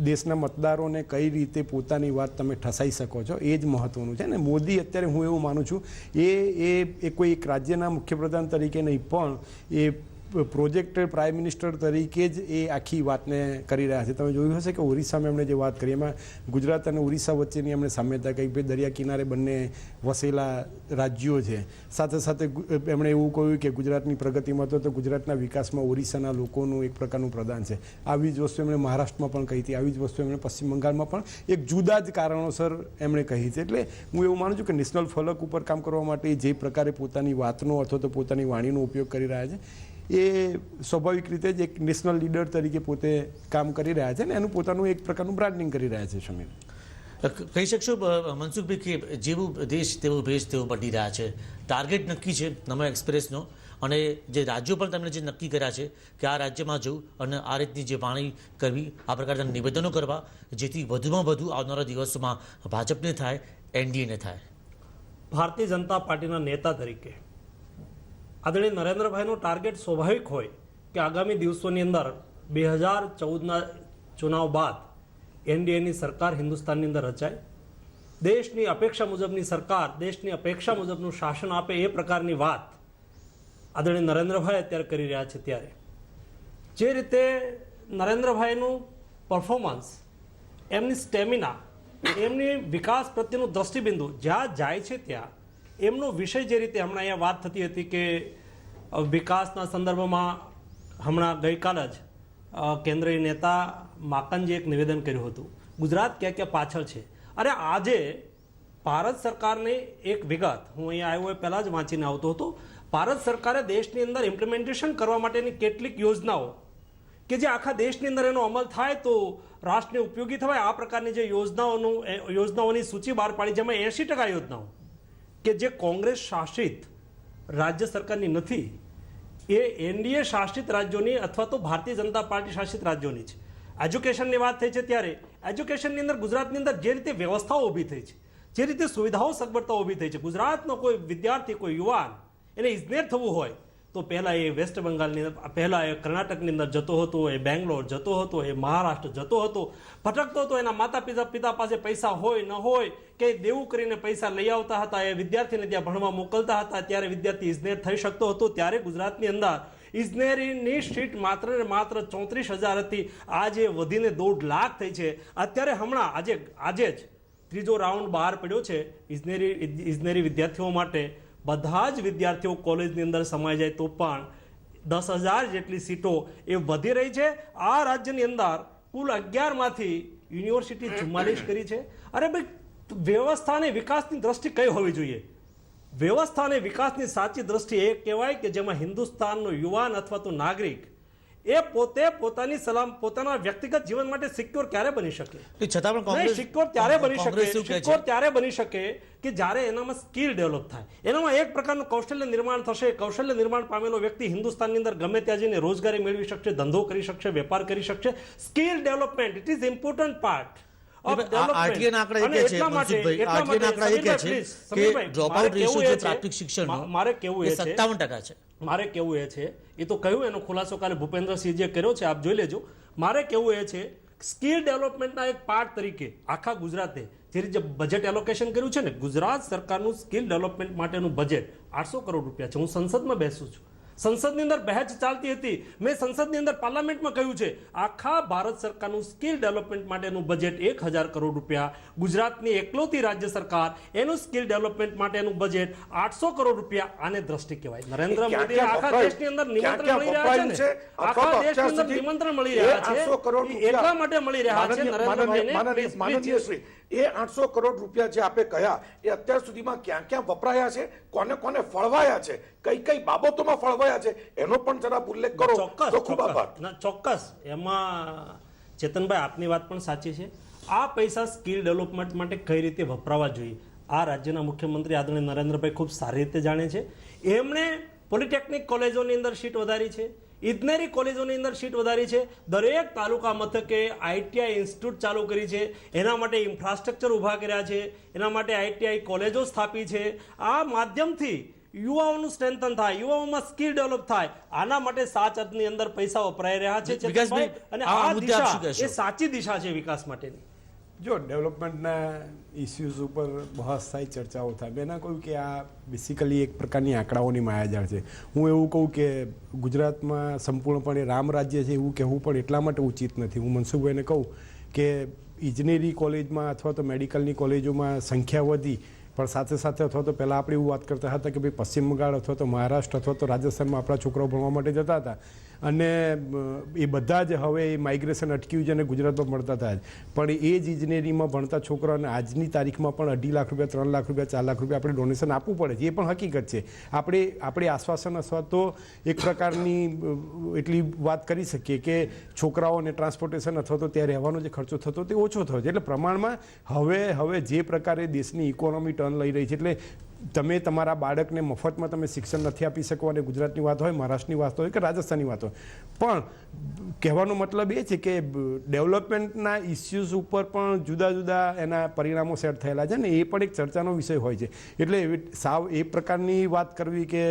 દેશના મતદારોને કઈ રીતે પોતાની વાત તમે ઠસાઈ શકો છો એ જ મહત્ત્વનું છે. ને મોદી અત્યારે હું એવું માનું છું એ કોઈ એક રાજ્યના મુખ્યપ્રધાન તરીકે નહીં પણ એ પ્રોજેક્ટેડ પ્રાઇમ મિનિસ્ટર તરીકે જ એ આખી વાતને કરી રહ્યા છે. તમે જોયું હશે કે ઓરિસ્સામાં એમણે જે વાત કરી એમાં ગુજરાત અને ઓરિસ્સા વચ્ચેની એમણે સામ્યતા કહી, ભાઈ દરિયા કિનારે બંને વસેલા રાજ્યો છે. સાથે સાથે એમણે એવું કહ્યું કે ગુજરાતની પ્રગતિમાં તો ગુજરાતના વિકાસમાં ઓરિસ્સાના લોકોનું એક પ્રકારનું પ્રદાન છે. આવી જ વસ્તુ એમણે મહારાષ્ટ્રમાં પણ કહી હતી, આવી જ વસ્તુ એમણે પશ્ચિમ બંગાળમાં પણ એક જુદા જ કારણોસર એમણે કહી છે. એટલે હું એવું માનું છું કે નેશનલ ફલક ઉપર કામ કરવા માટે જે પ્રકારે પોતાની વાતનો અથવા તો પોતાની વાણીનો ઉપયોગ કરી રહ્યા છે એ સ્વાભાવિક રીતે જ એક નેશનલ લીડર તરીકે પોતે કામ કરી રહ્યા છે ને એનું પોતાનું એક પ્રકારનું બ્રાન્ડિંગ કરી રહ્યા છે. સમીર, કહી શકશો મનસુખભાઈ કે જેવું દેશ તેવો ભેજ તેઓ બની રહ્યા છે? ટાર્ગેટ નક્કી છે નમો એક્સપ્રેસનો અને જે રાજ્યો પણ તેમણે જે નક્કી કર્યા છે કે આ રાજ્યમાં જવું અને આ રીતની જે વાણી કરવી, આ પ્રકારના નિવેદનો કરવા જેથી વધુમાં વધુ આવનારા દિવસોમાં ભાજપને થાય, એનડીએને થાય. ભારતીય જનતા પાર્ટીના નેતા તરીકે આદરણીય નરેન્દ્રભાઈનો ટાર્ગેટ સ્વાભાવિક હોય કે આગામી દિવસોની અંદર 2014ના ચુનાવ બાદ એનડીએની સરકાર હિન્દુસ્તાનની અંદર રચાય, દેશની અપેક્ષા મુજબની સરકાર, દેશની અપેક્ષા મુજબનું શાસન આપે એ પ્રકારની વાત આદરણીય નરેન્દ્રભાઈ અત્યારે કરી રહ્યા છે, ત્યારે જે રીતે નરેન્દ્રભાઈનું પરફોર્મન્સ, એમની સ્ટેમિના, એમની વિકાસ પ્રત્યેનું દ્રષ્ટિબિંદુ જ્યાં જાય છે ત્યાં એમનો વિષય જે રીતે હમણાં અહીંયા વાત થતી હતી કે વિકાસના સંદર્ભમાં હમણાં ગઈકાલે જ કેન્દ્રીય નેતા માકનજીએ એક નિવેદન કર્યું હતું, ગુજરાત ક્યાં ક્યાં પાછળ છે. અરે આજે ભારત સરકારની એક વિગત હું અહીંયા આવ્યો એ પહેલાં જ વાંચીને આવતો હતો. ભારત સરકારે દેશની અંદર ઇમ્પ્લિમેન્ટેશન કરવા માટેની કેટલીક યોજનાઓ કે જે આખા દેશની અંદર એનો અમલ થાય તો રાષ્ટ્રને ઉપયોગી થવાય આ પ્રકારની જે યોજનાઓની સૂચિ બહાર પાડી, જેમાં 80% યોજનાઓ કે જે કોંગ્રેસ શાસિત રાજ્ય સરકારની નથી, એ એનડીએ શાસિત રાજ્યોની અથવા તો ભારતીય જનતા પાર્ટી શાસિત રાજ્યોની છે. એજ્યુકેશનની વાત થઈ છે ત્યારે એજ્યુકેશનની અંદર ગુજરાતની અંદર જે રીતે વ્યવસ્થાઓ ઊભી થઈ છે, જે રીતે સુવિધાઓ સગવડતાઓ ઊભી થઈ છે, ગુજરાતનો કોઈ વિદ્યાર્થી, કોઈ યુવાન એને ઇજનેર થવું હોય તો પહેલાં એ વેસ્ટ બંગાળની અંદર, પહેલાં એ કર્ણાટકની અંદર જતો હતો, એ બેંગ્લોર જતો હતો, એ મહારાષ્ટ્ર જતો હતો, ભટકતો હતો. એના માતા પિતા પાસે પૈસા હોય ન હોય કે દેવું કરીને પૈસા લઈ આવતા હતા, એ વિદ્યાર્થીને ત્યાં ભણવા મોકલતા હતા, ત્યારે વિદ્યાર્થી ઇજનેર થઈ શકતો હતો. ત્યારે ગુજરાતની અંદર ઇજનેરીની સીટ માત્ર ને માત્ર 34,000 હતી, આજે વધીને 1.5 લાખ થઈ છે. અત્યારે હમણાં આજે જ ત્રીજો રાઉન્ડ બહાર પડ્યો છે ઇજનેરી વિદ્યાર્થીઓ માટે. બધા જ વિદ્યાર્થીઓ કોલેજની અંદર સમાઈ જાય તો પણ 10,000 જેટલી સીટો એ વધી રહી છે. આ રાજ્યની અંદર કુલ 11માંથી યુનિવર્સિટી 44 કરી છે. અરે ભાઈ, વ્યવસ્થા અને વિકાસની દ્રષ્ટિ કઈ હોવી જોઈએ? વ્યવસ્થા અને વિકાસની સાચી દ્રષ્ટિ એ કહેવાય કે જેમાં હિન્દુસ્તાનનો યુવાન અથવા તો નાગરિક એ પોતે પોતાના વ્યક્તિગત જીવન માટે સિક્યોર ક્યારે બની શકે? છતાં પણ કોંગ્રેસ સિક્યોર ત્યારે બની શકે કે જ્યારે એનામાં સ્કિલ ડેવલપ થાય, એનામાં એક પ્રકારનું કૌશલ્ય નિર્માણ થશે. કૌશલ્ય નિર્માણ પામેલો વ્યક્તિ હિન્દુસ્તાનની અંદર ગમે ત્યાં જઈને રોજગારી મેળવી શકશે, ધંધો કરી શકશે, વેપાર કરી શકશે. Skill development it is important part. મારે કેવું એ છે, એ તો કહ્યું, એનો ખુલાસો કાલે ભૂપેન્દ્રસિંહજીએ કર્યો છે, આપ જોઈ લેજો. મારે કેવું એ છે સ્કિલ ડેવલપમેન્ટના એક પાર્ટ તરીકે આખા ગુજરાતે જે રીતે બજેટ એલોકેશન કર્યું છે ને, ગુજરાત સરકારનું સ્કિલ ડેવલપમેન્ટ માટેનું બજેટ 800 કરોડ રૂપિયા છે. હું સંસદમાં બેસું છું, સંસદની અંદર બહેસ ચાલતી હતી, મેં સંસદની અંદર પાર્લામેન્ટમાં કહ્યું છે આખા ભારત સરકારનું સ્કિલ ડેવલપમેન્ટ માટેનું બજેટ 1,000 કરોડ રૂપિયા. ગુજરાતની એકલોતી રાજ્ય સરકાર એનું સ્કિલ ડેવલપમેન્ટ માટેનું બજેટ 800 કરોડ રૂપિયા. આને દ્રષ્ટિ કહેવાય. નરેન્દ્ર મોદી આખા દેશની અંદર નિમંત્રણ મળી રહ્યા છે, આખા દેશની અંદર નિમંત્રણ મળી રહ્યા છે, એટલા માટે મળી રહ્યા છે નરેન્દ્રભાઈને. એ 800 કરોડ રૂપિયા જે આપે કહ્યા એ અત્યાર સુધીમાં ક્યાં ક્યાં વપરાયા છે, કોને કોને ફળવાયા છે, કઈ બાબતોમાં ફળવાયા છે, એનો પણ જરા ઉલ્લેખ કરો તો ખૂબ આભાર. ચોક્કસ. એમાં ચેતનભાઈ આપની વાત પણ સાચી છે. આ પૈસા સ્કિલ ડેવલપમેન્ટ માટે કઈ રીતે વપરાવા જોઈએ આ રાજ્યના મુખ્યમંત્રી આદરણીય નરેન્દ્રભાઈ ખૂબ સારી રીતે જાણે છે. એમણે પોલિટેકનિક કોલેજોની અંદર સીટ વધારી છે, ઇજનેરી કોલેજોની અંદર સીટ વધારી છે, દરેક તાલુકા મથકે આઈટીઆઈ ઇન્સ્ટિટ્યૂટ ચાલુ કરી છે, એના માટે ઇન્ફ્રાસ્ટ્રક્ચર ઊભા કર્યા છે, એના માટે આઈટીઆઈ કોલેજો સ્થાપી છે. આ માધ્યમથી યુવાઓનું સ્ટ્રેન્થન થાય, યુવાઓમાં સ્કિલ ડેવલપ થાય, આના માટે સાચા અર્થની અંદર પૈસા વપરાઈ રહ્યા છે. અને આ દિશા એ સાચી દિશા છે વિકાસ માટેની. જો ડેવલપમેન્ટના ઇસ્યુઝ ઉપર બહુ સારી ચર્ચાઓ થાય. મેં ના કહ્યું કે આ બેસિકલી એક પ્રકારની આંકડાઓની માયાજાળ છે. હું એવું કહું કે ગુજરાતમાં સંપૂર્ણપણે રામ રાજ્ય છે એવું કહેવું પણ એટલા માટે ઉચિત નથી. હું મનસુખભાઈને કહું કે ઇજનેરી કોલેજમાં અથવા તો મેડિકલની કોલેજોમાં સંખ્યા વધી, પણ સાથે સાથે અથવા તો પહેલાં આપણે એવું વાત કરતા હતા કે ભાઈ પશ્ચિમ બંગાળ અથવા તો મહારાષ્ટ્ર અથવા તો રાજસ્થાનમાં આપણા છોકરાઓ ભણવા માટે જતા હતા, અને એ બધા જ હવે એ માઇગ્રેશન અટક્યું છે અને ગુજરાતમાં ભણતા હતા. પણ એ જ ઇજનેરીમાં ભણતા છોકરાઓને આજની તારીખમાં પણ 2.5 લાખ રૂપિયા, 3 લાખ રૂપિયા, 4 લાખ રૂપિયા આપણે ડોનેશન આપવું પડે છે. એ પણ હકીકત છે. આપણે આશ્વાસન અથવા તો એક પ્રકારની એટલી વાત કરી શકીએ કે છોકરાઓને ટ્રાન્સપોર્ટેશન અથવા તો ત્યાં રહેવાનો જે ખર્ચો થતો તે ઓછો થયો છે. એટલે પ્રમાણમાં હવે જે પ્રકારે દેશની ઇકોનોમી ટર્ન લઈ રહી છે, એટલે તમે તમારા બાળકને મફતમાં તમે શિક્ષણ નથી આપી શકો. અને ગુજરાતની વાત હોય, મહારાષ્ટ્રની વાત હોય કે રાજસ્થાનની વાત હોય, પણ કહેવાનો મતલબ એ છે કે ડેવલપમેન્ટના ઇસ્યુઝ ઉપર પણ જુદા જુદા એના પરિણામો સેટ થયેલા છે ને એ પણ એક ચર્ચાનો વિષય હોય છે. એટલે સાવ એ પ્રકારની વાત કરવી કે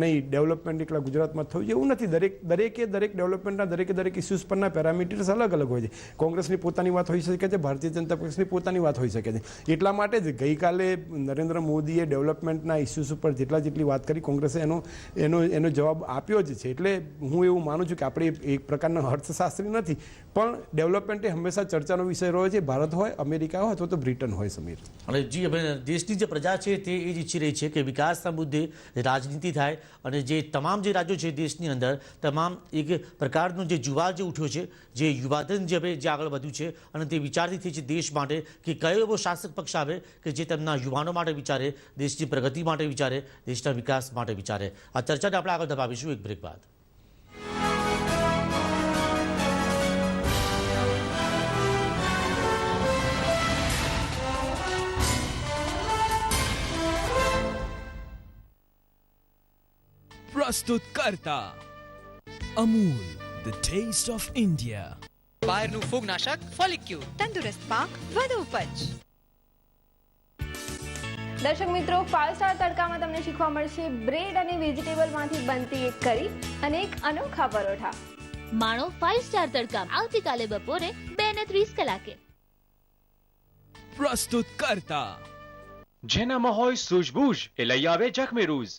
નહીં ડેવલપમેન્ટ એકલા ગુજરાતમાં થયું છે એવું નથી. દરેક ડેવલપમેન્ટના દરેક ઇસ્યુઝ પરના પેરામીટર્સ અલગ અલગ હોય છે. કોંગ્રેસની પોતાની વાત હોઈ શકે છે, ભારતીય જનતા પક્ષની પોતાની વાત હોઈ શકે છે. એટલા માટે જ ગઈકાલે નરેન્દ્ર મોદી મોદીએ ડેવલપમેન્ટના ઇસ્યુઝ ઉપર જેટલી વાત કરી, કોંગ્રેસે એનો જવાબ આપ્યો જ છે. એટલે હું એવું માનું છું કે આપણે એક પ્રકારના અર્થશાસ્ત્રી નથી, પણ ડેવલપમેન્ટ એ હંમેશા ચર્ચાનો વિષય રહ્યો છે, ભારત હોય, અમેરિકા હોય અથવા તો બ્રિટન હોય. સમીર, અને જી, હવે દેશની જે પ્રજા છે તે એ જ ઈચ્છી રહી છે કે વિકાસના મુદ્દે રાજનીતિ થાય અને જે તમામ જે રાજ્યો છે દેશની અંદર તમામ એક પ્રકારનો જે જુવાળ જે ઉઠ્યો છે, જે યુવાધન જે હવે જે આગળ વધ્યું છે અને તે વિચારતી થઈ છે દેશ માટે કે કયો એવો શાસક પક્ષ આવે કે જે તેમના યુવાનો માટે વિચારે, દેશની પ્રગતિ માટે વિચારે, દેશના વિકાસ માટે વિચારે. આ ચર્ચાને આપણે આગળ ધપાવીશું એક બ્રેક બાદ. प्रस्तुत करता Amul the taste of India. બહારનું ફૂગનાશક ફોલિક્યુર, તંદુરસ્ત પાક વધુ ઉપજ. દર્શક મિત્રો, 5 સ્ટાર તડકામાં તમને શીખવા મળશે બ્રેડ અને વેજીટેબલમાંથી બનતી એક કરી અને એક અનોખા પરોઠા. માણો 5 સ્ટાર તડકા આવતીકાલે બપોરે 2:30 કલાકે. प्रस्तुत करता જેનામાં હોય સૂઝબૂઝ એ લઈ આવે જખમેરૂઝ.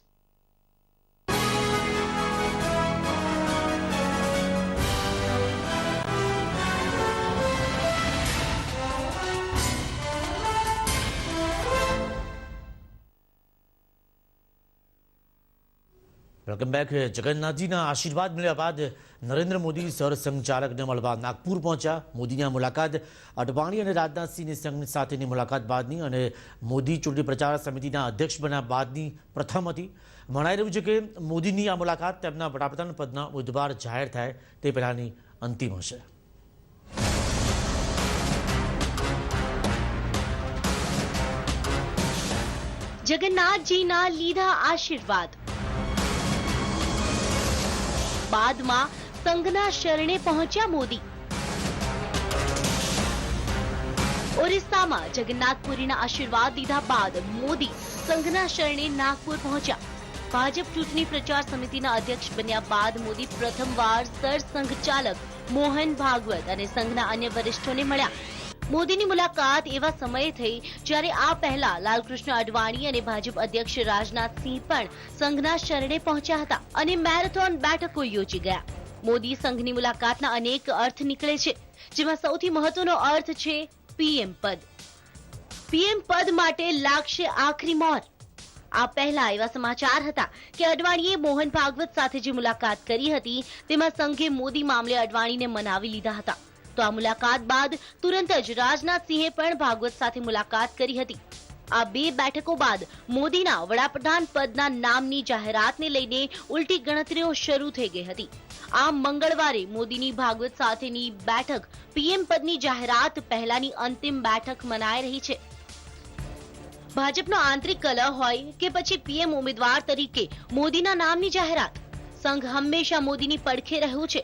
Welcome back. જગન્નાથજીના આશીર્વાદ મળ્યા બાદ નરેન્દ્ર મોદી સરસંઘચાલકને મળવા નાગપુર પહોંચ્યા. મોદીની આ મુલાકાત અડવાણી અને રાજનાથસિંહની સંઘ સાથેની મુલાકાત બાદની અને મોદી ચૂંટણી પ્રચાર સમિતિના અધ્યક્ષ બન્યા બાદની પ્રથમ હતી. મનાઈ રહ્યું છે કે મોદીની આ મુલાકાત તેમના વડાપ્રધાન પદના ઉમેદવાર જાહેર થાય તે પહેલાની અંતિમ હશે. જગન્નાથજીના લીધા આશીર્વાદ. બાદમાં સંઘના શરણે પહોંચ્યા મોદી. ઓરિસ્સામાં જગન્નાથપુરીના આશીર્વાદ લીધા બાદ મોદી સંઘના શરણે નાગપુર પહોંચ્યા. ભાજપ ચૂંટણી પ્રચાર સમિતિના અધ્યક્ષ બન્યા બાદ મોદી પ્રથમવાર સરસંઘચાલક મોહન ભાગવત અને સંઘના અન્ય વરિષ્ઠોને મળ્યા. મોદીની મુલાકાત એવા સમયે થઈ જ્યારે આ પહેલા લાલકૃષ્ણ અડવાણી અને ભાજપ અધ્યક્ષ રાજનાથસિંહ પણ સંઘના શરણે પહોંચ્યા હતા અને મેરેથોન બેઠકો યોજી ગયા. મોદી સંઘની મુલાકાતના અનેક અર્થ નીકળે છે, જેમાં સૌથી મહત્વનો અર્થ છે પીએમ પદ. પીએમ પદ માટે લાગશે આખરી મોહર. આ પહેલા એવા સમાચાર હતા કે અડવાણીએ મોહન ભાગવત સાથે જે મુલાકાત કરી હતી તેમાં સંઘે મોદી મામલે અડવાણીને મનાવી લીધા હતા. તો આ મુલાકાત બાદ તુરંત જ રાજનાથસિંહે પણ ભાગવત સાથે મુલાકાત કરી હતી. આ બે બેઠકો બાદ મોદીના વડાપ્રધાન પદના નામની જાહેરાતને લઈને ઉલટી ગણતરીઓ શરૂ થઈ ગઈ હતી. આમ મંગળવારે મોદીની ભાગવત સાથેની બેઠક પીએમ પદની જાહેરાત પહેલાની અંતિમ બેઠક મનાઈ રહી છે. ભાજપનો આંતરિક કલહ હોય કે પછી પીએમ ઉમેદવાર તરીકે મોદીના નામની જાહેરાત, સંઘ હંમેશા મોદીની પડખે રહ્યું છે.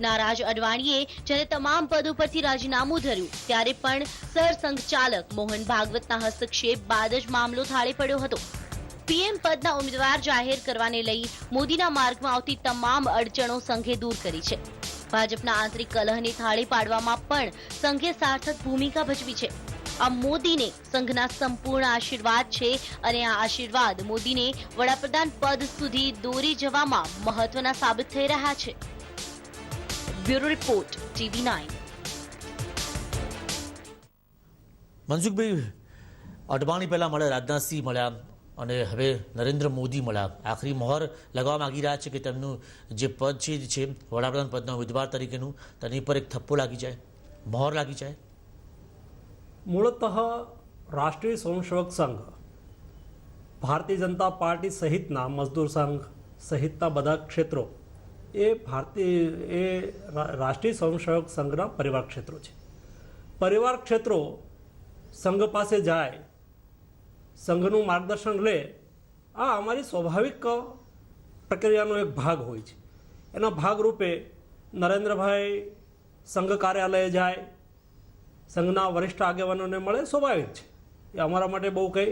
નારાજ અડવાણીએ જ્યારે તમામ પદો પરથી રાજીનામું ધર્યું ત્યારે પણ સરસંઘચાલક મોહન ભાગવતના હસ્તક્ષેપ બાદ જ મામલો થાળે પડ્યો હતો. પીએમ પદના ઉમેદવાર જાહેર કરવાને લઈ મોદીના માર્ગમાં આવતી તમામ અડચણો સંઘે દૂર કરી છે. ભાજપના આંતરિક કલહને થાળે પાડવામાં પણ સંઘે સાર્થક ભૂમિકા ભજવી છે. આ મોદીને સંઘના સંપૂર્ણ આશીર્વાદ છે અને આ આશીર્વાદ મોદીને વડાપ્રધાન પદ સુધી દોરી જવામાં મહત્વના સાબિત થઈ રહ્યા છે. Bureau report TV9. Mansukhbhai, Advani પહેલા મળ્યા, રાજનાથસિંહ મળ્યા અને હવે નરેન્દ્ર મોદી મળ્યા. આખરી મહોર લગાવવા માંગી રહ્યા છે કે તેમનું જે પદ છે વડાપ્રધાન પદના ઉમેદવાર તરીકેનું, તેની પર એક થપ્પો લાગી જાય, મહોર લાગી જાય. મૂળતઃ રાષ્ટ્રીય સ્વયંસેવક સંઘ, ભારતીય જનતા પાર્ટી સહિતના મજદૂર સંઘ સહિતના બધા ક્ષેત્રો એ રાષ્ટ્રીય સ્વયંસેવક સંઘના પરિવાર ક્ષેત્રો છે. પરિવાર ક્ષેત્રો સંઘ પાસે જાય, સંઘનું માર્ગદર્શન લે, આ અમારી સ્વાભાવિક પ્રક્રિયાનો એક ભાગ હોય છે. એના ભાગરૂપે નરેન્દ્રભાઈ સંઘ કાર્યાલયે જાય, સંઘના વરિષ્ઠ આગેવાનોને મળે, સ્વાભાવિક છે. એ અમારા માટે બહુ કંઈ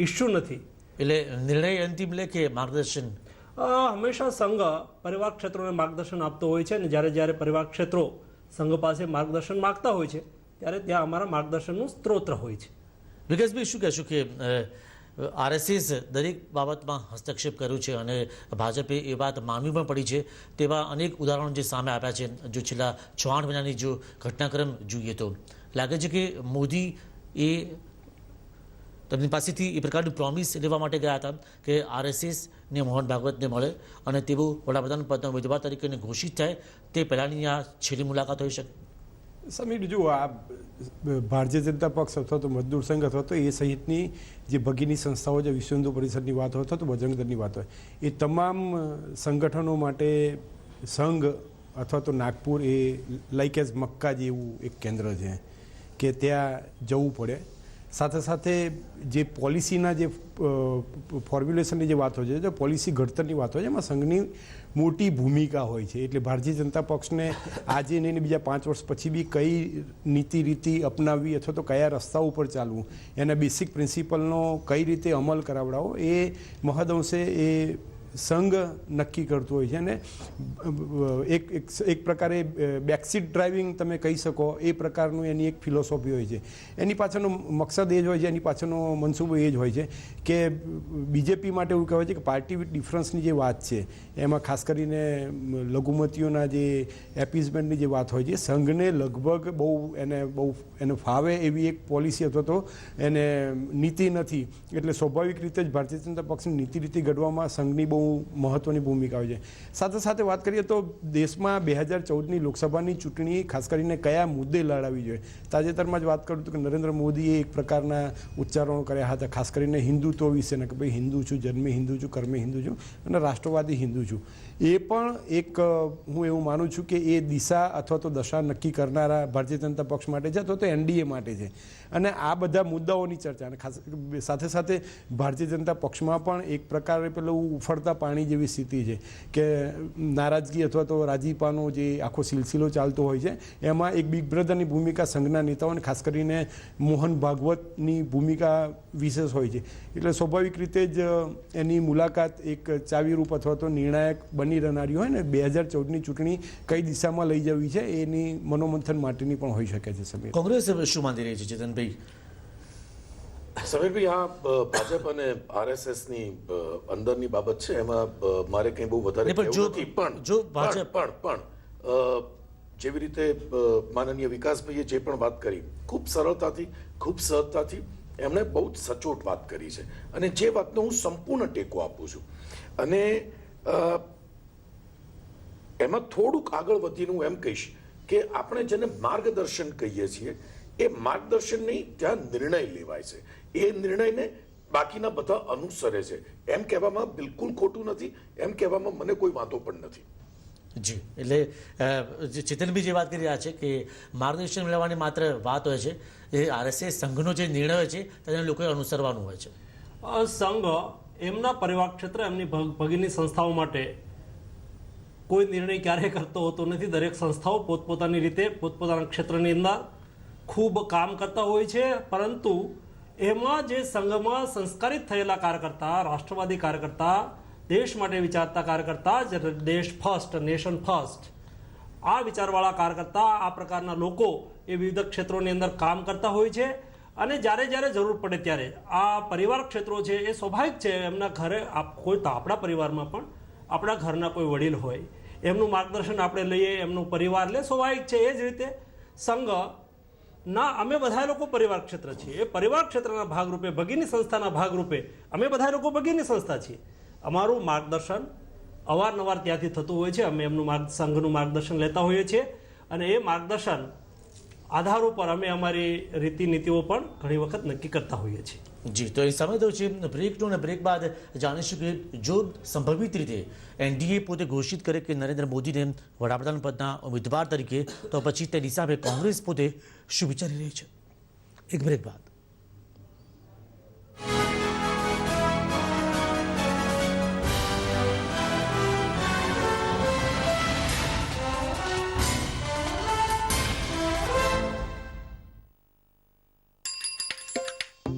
ઇસ્યુ નથી. એટલે નિર્ણય અંતિમ લે કે માર્ગદર્શન? હંમેશા સંઘ પરિવાર ક્ષેત્રોને માર્ગદર્શન આપતો હોય છે અને જ્યારે પરિવાર ક્ષેત્રો સંઘ પાસે માર્ગદર્શન માગતા હોય છે ત્યારે ત્યાં અમારા માર્ગદર્શનનું સ્ત્રોત હોય છે. વિકાસભાઈ, શું કહેશું કે આરએસએસ દરેક બાબતમાં હસ્તક્ષેપ કર્યું છે અને ભાજપે એ વાત માનવી પણ પડી છે તેવા અનેક ઉદાહરણો જે સામે આવ્યા છે. જો છેલ્લા 6 મહિનાની જો ઘટનાક્રમ જોઈએ તો લાગે છે કે મોદી એ તેમની પાસેથી એ પ્રકારની પ્રોમિસ લેવા માટે ગયા હતા કે આરએસએસને મોહન ભાગવતને મળે અને તેઓ વડાપ્રધાન પદના ઉમેદવાર તરીકે ઘોષિત થાય તે પહેલાંની આ છેલ્લી મુલાકાત હોઈ શકે. સમીર, જો આ ભારતીય જનતા પક્ષ અથવા તો મજદૂર સંઘ અથવા તો એ સહિતની જે ભગીની સંસ્થાઓ છે, વિશ્વ હિન્દુ પરિષદની વાત હોય અથવા તો બજરંગ દળની વાત હોય, એ તમામ સંગઠનો માટે સંઘ અથવા તો નાગપુર એ લાઈક એઝ મક્કા જેવું એક કેન્દ્ર છે કે ત્યાં જવું પડે. સાથે સાથે જે પોલિસીના જે ફોર્મ્યુલેશનની જે વાત હોય છે, પોલિસી ઘડતરની વાત હોય છે, એમાં સંઘની મોટી ભૂમિકા હોય છે. એટલે ભારતીય જનતા પક્ષને આજે નહીં બીજા 5 વર્ષ પછી બી કઈ નીતિ રીતિ અપનાવવી અથવા તો કયા રસ્તા ઉપર ચાલવું, એના બેસિક પ્રિન્સિપલનો કઈ રીતે અમલ કરાવડાવો એ મહદઅંશે એ સંઘ નક્કી કરતું હોય છે. અને એક પ્રકારે બેકસીટ ડ્રાઇવિંગ તમે કહી શકો એ પ્રકારનું એની એક ફિલોસોફી હોય છે. એની પાછળનો મકસદ એ જ હોય છે, એની પાછળનો મનસૂબો એ જ હોય છે કે બીજેપી માટે એવું કહેવાય છે કે પાર્ટી વિથ ડિફરન્સની જે વાત છે એમાં ખાસ કરીને લઘુમતીઓના જે એપીઝમેન્ટની જે વાત હોય છે, સંઘને લગભગ બહુ એને ફાવે એવી એક પોલિસી અથવા તો એને નીતિ નથી. એટલે સ્વાભાવિક રીતે જ ભારતીય જનતા પક્ષની નીતિ રીતિ ઘડવામાં સંઘની બહુ મહત્વની ભૂમિકા હોય છે. સાથે સાથે વાત કરીએ તો દેશમાં 2014ની લોકસભાની ચૂંટણી ખાસ કરીને કયા મુદ્દે લડાવી જોઈએ. તાજેતરમાં જ વાત કરું તો કે નરેન્દ્ર મોદીએ એક પ્રકારના ઉચ્ચારણો કર્યા હતા, ખાસ કરીને હિન્દુત્વ વિશેના કે ભાઈ હિન્દુ છું, જન્મે હિન્દુ છું, કર્મે હિન્દુ છું અને રાષ્ટ્રવાદી હિન્દુ છું. એ પણ એક હું એવું માનું છું કે એ દિશા અથવા તો દશા નક્કી કરનારા ભારતીય જનતા પક્ષ માટે છે અથવા તો એનડીએ માટે છે. અને આ બધા મુદ્દાઓની ચર્ચા અને ખાસ સાથે સાથે ભારતીય જનતા પક્ષમાં પણ એક પ્રકારે પેલું ઉફળતા પાણી જેવી સ્થિતિ છે કે નારાજગી અથવા તો રાજીપાનો જે આખો સિલસિલો ચાલતો હોય છે, એમાં એક બિગ બ્રધરની ભૂમિકા સંઘના નેતાઓને ખાસ કરીને મોહન ભાગવતની ભૂમિકા વિશેષ હોય છે. એટલે સ્વાભાવિક રીતે જ એની મુલાકાત એક ચાવીરૂપ અથવા તો નિર્ણાયક બની રહેનારી હોય ને 2014ની ચૂંટણી કઈ દિશામાં લઈ જવી છે એની મનોમંથન માટેની પણ હોઈ શકે છે. સમીર, કોંગ્રેસ શું માની રહી છે ચેતનભાઈ? સમીરભાઈ, આ ભાજપ અને આરએસએસની અંદરની બાબત છે, એમાં મારે કંઈ બહુ વધારે કહેવું નથી. પણ જેવી રીતે માનનીય વિકાસભાઈએ જે પણ વાત કરી, ખૂબ સરળતાથી, ખૂબ સહજતાથી એમણે બહુ જ સચોટ વાત કરી છે અને જે વાતનો હું સંપૂર્ણ ટેકો આપું છું. અને એમાં થોડુંક આગળ વધીને હું એમ કહીશ કે આપણે જેને માર્ગદર્શન કહીએ છીએ એ માર્ગદર્શન નહીં, ત્યાં નિર્ણય લેવાય છે. એ નિર્ણયને બાકીના બધા અનુસરે છે. એમ કહેવામાં બિલકુલ ખોટું નથી, એમ કહેવામાં મને કોઈ વાંધો પણ નથી. જી, એટલે ચેતનભાઈ જે વાત કરી રહ્યા છે કે માર્ગદર્શન મેળવવાની માત્ર વાત હોય છે, એ આરએસએસ સંઘનો જે નિર્ણય હોય છે તેને લોકોએ અનુસરવાનું હોય છે. સંઘ એમના પરિવાર ક્ષેત્ર, એમની ભગીની સંસ્થાઓ માટે કોઈ નિર્ણય ક્યારેય કરતો હોતો નથી. દરેક સંસ્થાઓ પોતપોતાની રીતે પોતપોતાના ક્ષેત્રની અંદર ખૂબ કામ કરતા હોય છે. પરંતુ એમાં જે સંઘમાં સંસ્કારિત થયેલા કાર્યકર્તા, રાષ્ટ્રવાદી કાર્યકર્તા, દેશ માટે વિચારતા કાર્યકર્તા, દેશ ફર્સ્ટ, નેશન ફર્સ્ટ, આ વિચારવાળા કાર્યકર્તા, આ પ્રકારના લોકો એ વિવિધ ક્ષેત્રોની અંદર કામ કરતા હોય છે. અને જ્યારે જ્યારે જરૂર પડે ત્યારે આ પરિવાર ક્ષેત્રો છે એ સ્વાભાવિક છે, એમના ઘરે કોઈ તો આપણા પરિવારમાં પણ આપણા ઘરના કોઈ વડીલ હોય, એમનું માર્ગદર્શન આપણે લઈએ, એમનો પરિવાર લે, સ્વાભાવિક છે. એ જ રીતે સંઘ ના અમે બધા લોકો પરિવાર ક્ષેત્ર છીએ. એ પરિવાર ક્ષેત્રના ભાગરૂપે, ભગીની સંસ્થાના ભાગરૂપે અમે બધા લોકો ભગીની સંસ્થા છીએ. અમારું માર્ગદર્શન અવારનવાર ત્યાંથી થતું હોય છે. અમે એમનું સંઘનું માર્ગદર્શન લેતા હોઈએ છીએ અને એ માર્ગદર્શન આધાર ઉપર અમે અમારી રીતિ નીતિઓ પણ ઘણી વખત નક્કી કરતા હોઈએ છીએ. જી, તો એ સમય તો છે બ્રેકનો અને બ્રેક બાદ જાણીશું કે જો સંભવિત રીતે એનડીએ પોતે ઘોષિત કરે કે નરેન્દ્ર મોદીને વડાપ્રધાન પદના ઉમેદવાર તરીકે, તો પછી તે હિસાબે કોંગ્રેસ પોતે શું વિચારી રહી છે. એક બ્રેક બાદ.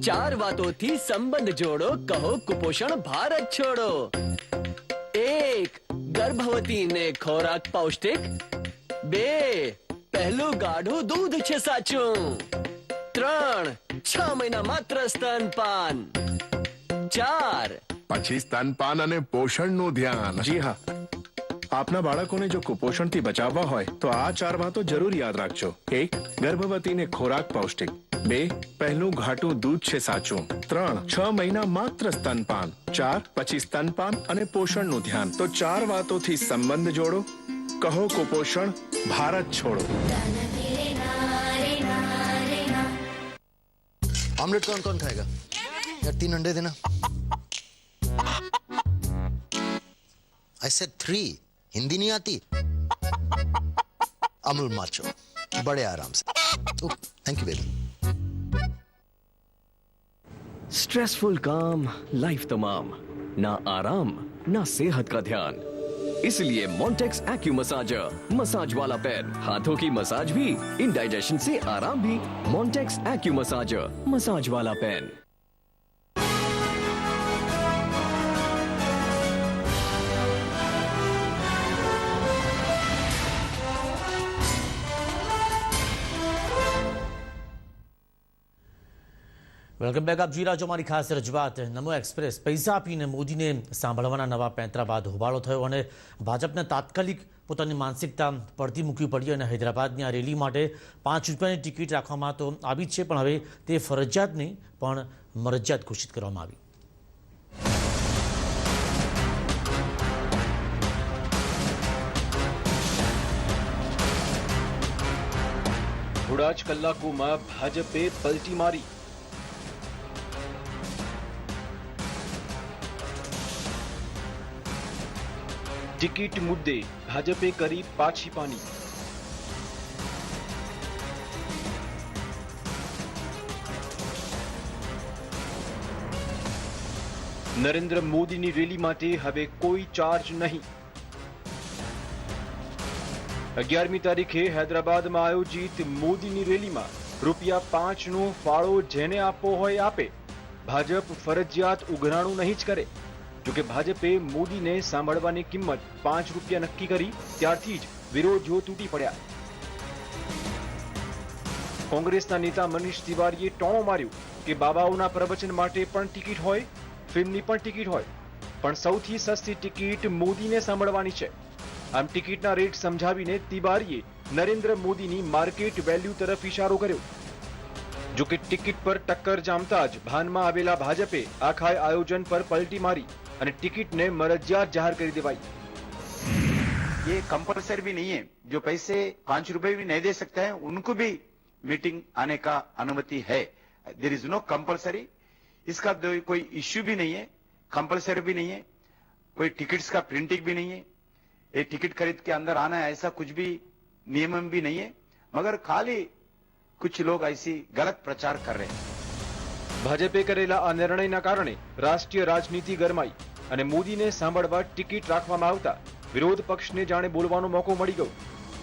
ચાર વાતોથી સંબંધ જોડો, કહો કુપોષણ ભારત છોડો. 1. ગર્ભવતીને ખોરાક પૌષ્ટિક. 2. પહેલું ગાઢું દૂધ છે સાચું. 3. 6 મહિના માત્ર સ્તનપાન. 4 પછી સ્તનપાન અને પોષણનું ધ્યાન. જી હા, આપના બાળકોને જો કુપોષણથી બચાવવા હોય તો આ 4 વાતો જરૂર યાદ રાખજો. 1. ગર્ભવતીને ખોરાક પૌષ્ટિક. 2. પહેલું ઘાટું દૂધ છે સાચું. 3. 6 મહિના માત્ર સ્તનપાન. 4. પછી સ્તનપાન અને પોષણનું ધ્યાન. તો 4 વાતોથી સંબંધ જોડો. કહો કુપોષણ ભારત છોડો. ऑमलेट कौन कौन खाएगा यार? 3 अंडे देना. I said 3. हिंदी नहीं आती? अमूल माचो बड़े आराम से. Thank you baby. स्ट्रेसफुल काम लाइफ तमाम, ना आराम ना सेहत का ध्यान. इसलिए मॉन्टेक्स एक्यू मसाजर, मसाज वाला पेन, हाथों की मसाज भी, इंडाइजेशन से आराम भी. मॉन्टेक्स एक्यू मसाजर, मसाज वाला पेन. Welcome back. આપ જોઈ રહ્યા છો અમારી ખાસ રજૂઆત નમો એક્સપ્રેસ. પૈસા આપીને મોદીને સાંભળવાના નવા પેંતરા બાદ હોબાળો થયો અને ભાજપને તાત્કાલિક પોતાની માનસિકતા પડતી મૂકવી પડી અને હૈદરાબાદની આ રેલી માટે 5 રૂપિયાની ટિકિટ રાખવામાં તો આવી જ છે, પણ હવે તે ફરજિયાત નહીં પણ મરજિયાત ઘોષિત કરવામાં આવી. થોડા જ કલાકોમાં ભાજપે પલટી મારી. ટિકિટ મુદ્દે ભાજપે કરી પાછી પાની. નરેન્દ્ર મોદીની રેલી માટે હવે કોઈ ચાર્જ નહીં. 11મી તારીખે હૈદરાબાદમાં આયોજિત મોદીની રેલીમાં ₹5નો ફાળો જેને આપવો હોય આપે. ભાજપ ફરજિયાત ઉઘરાણું નહીં જ કરે. જોકે ભાજપે મોદીને સાંભળવાની કિંમત ₹5 નક્કી કરી ત્યારથી જ વિરોધીઓ તૂટી પડ્યા. કોંગ્રેસના નેતા મનીષ તિવારીએ ટોણો માર્યું કે બાબાઓના પ્રવચન માટે પણ ટિકિટ હોય, ફિલ્મની પણ ટિકિટ હોય, પણ સૌથી સસ્તી ટિકિટ મોદીને સાંભળવાની છે. આમ ટિકિટના રેટ સમજાવીને તિવારીએ નરેન્દ્ર મોદીની માર્કેટ વેલ્યુ તરફ ઇશારો કર્યો. જોકે ટિકિટ પર ટક્કર જામતા જ ભાનમાં આવેલા ભાજપે આખા આયોજન પર પલટી મારી અને ટિકિટને મરજિયાત જાહેર કરી દેવાઈ. ये कंपलसरी भी नहीं है. जो पैसे ₹5 भी नहीं दे सकते हैं उनको भी मीटिंग आने का अनुमति है. There is no compulsory. इसका कोई इश्यू भी नहीं है, कंपलसरी भी नहीं है, कोई टिकट्स का प्रिंटिंग भी नहीं है. ये टिकट खरीद के अंदर आना है ऐसा कुछ भी नियम भी नहीं है, मगर खाली कुछ लोग ऐसी गलत प्रचार कर रहे हैं. ભાજપે કરેલા આ નિર્ણયના કારણે રાષ્ટ્રીય રાજનીતિ ગરમાઈ અને મોદીને સાંભળવા ટિકિટ રાખવામાં આવતા વિરોધ પક્ષને જાણે બોલવાનો મોકો મળી ગયો.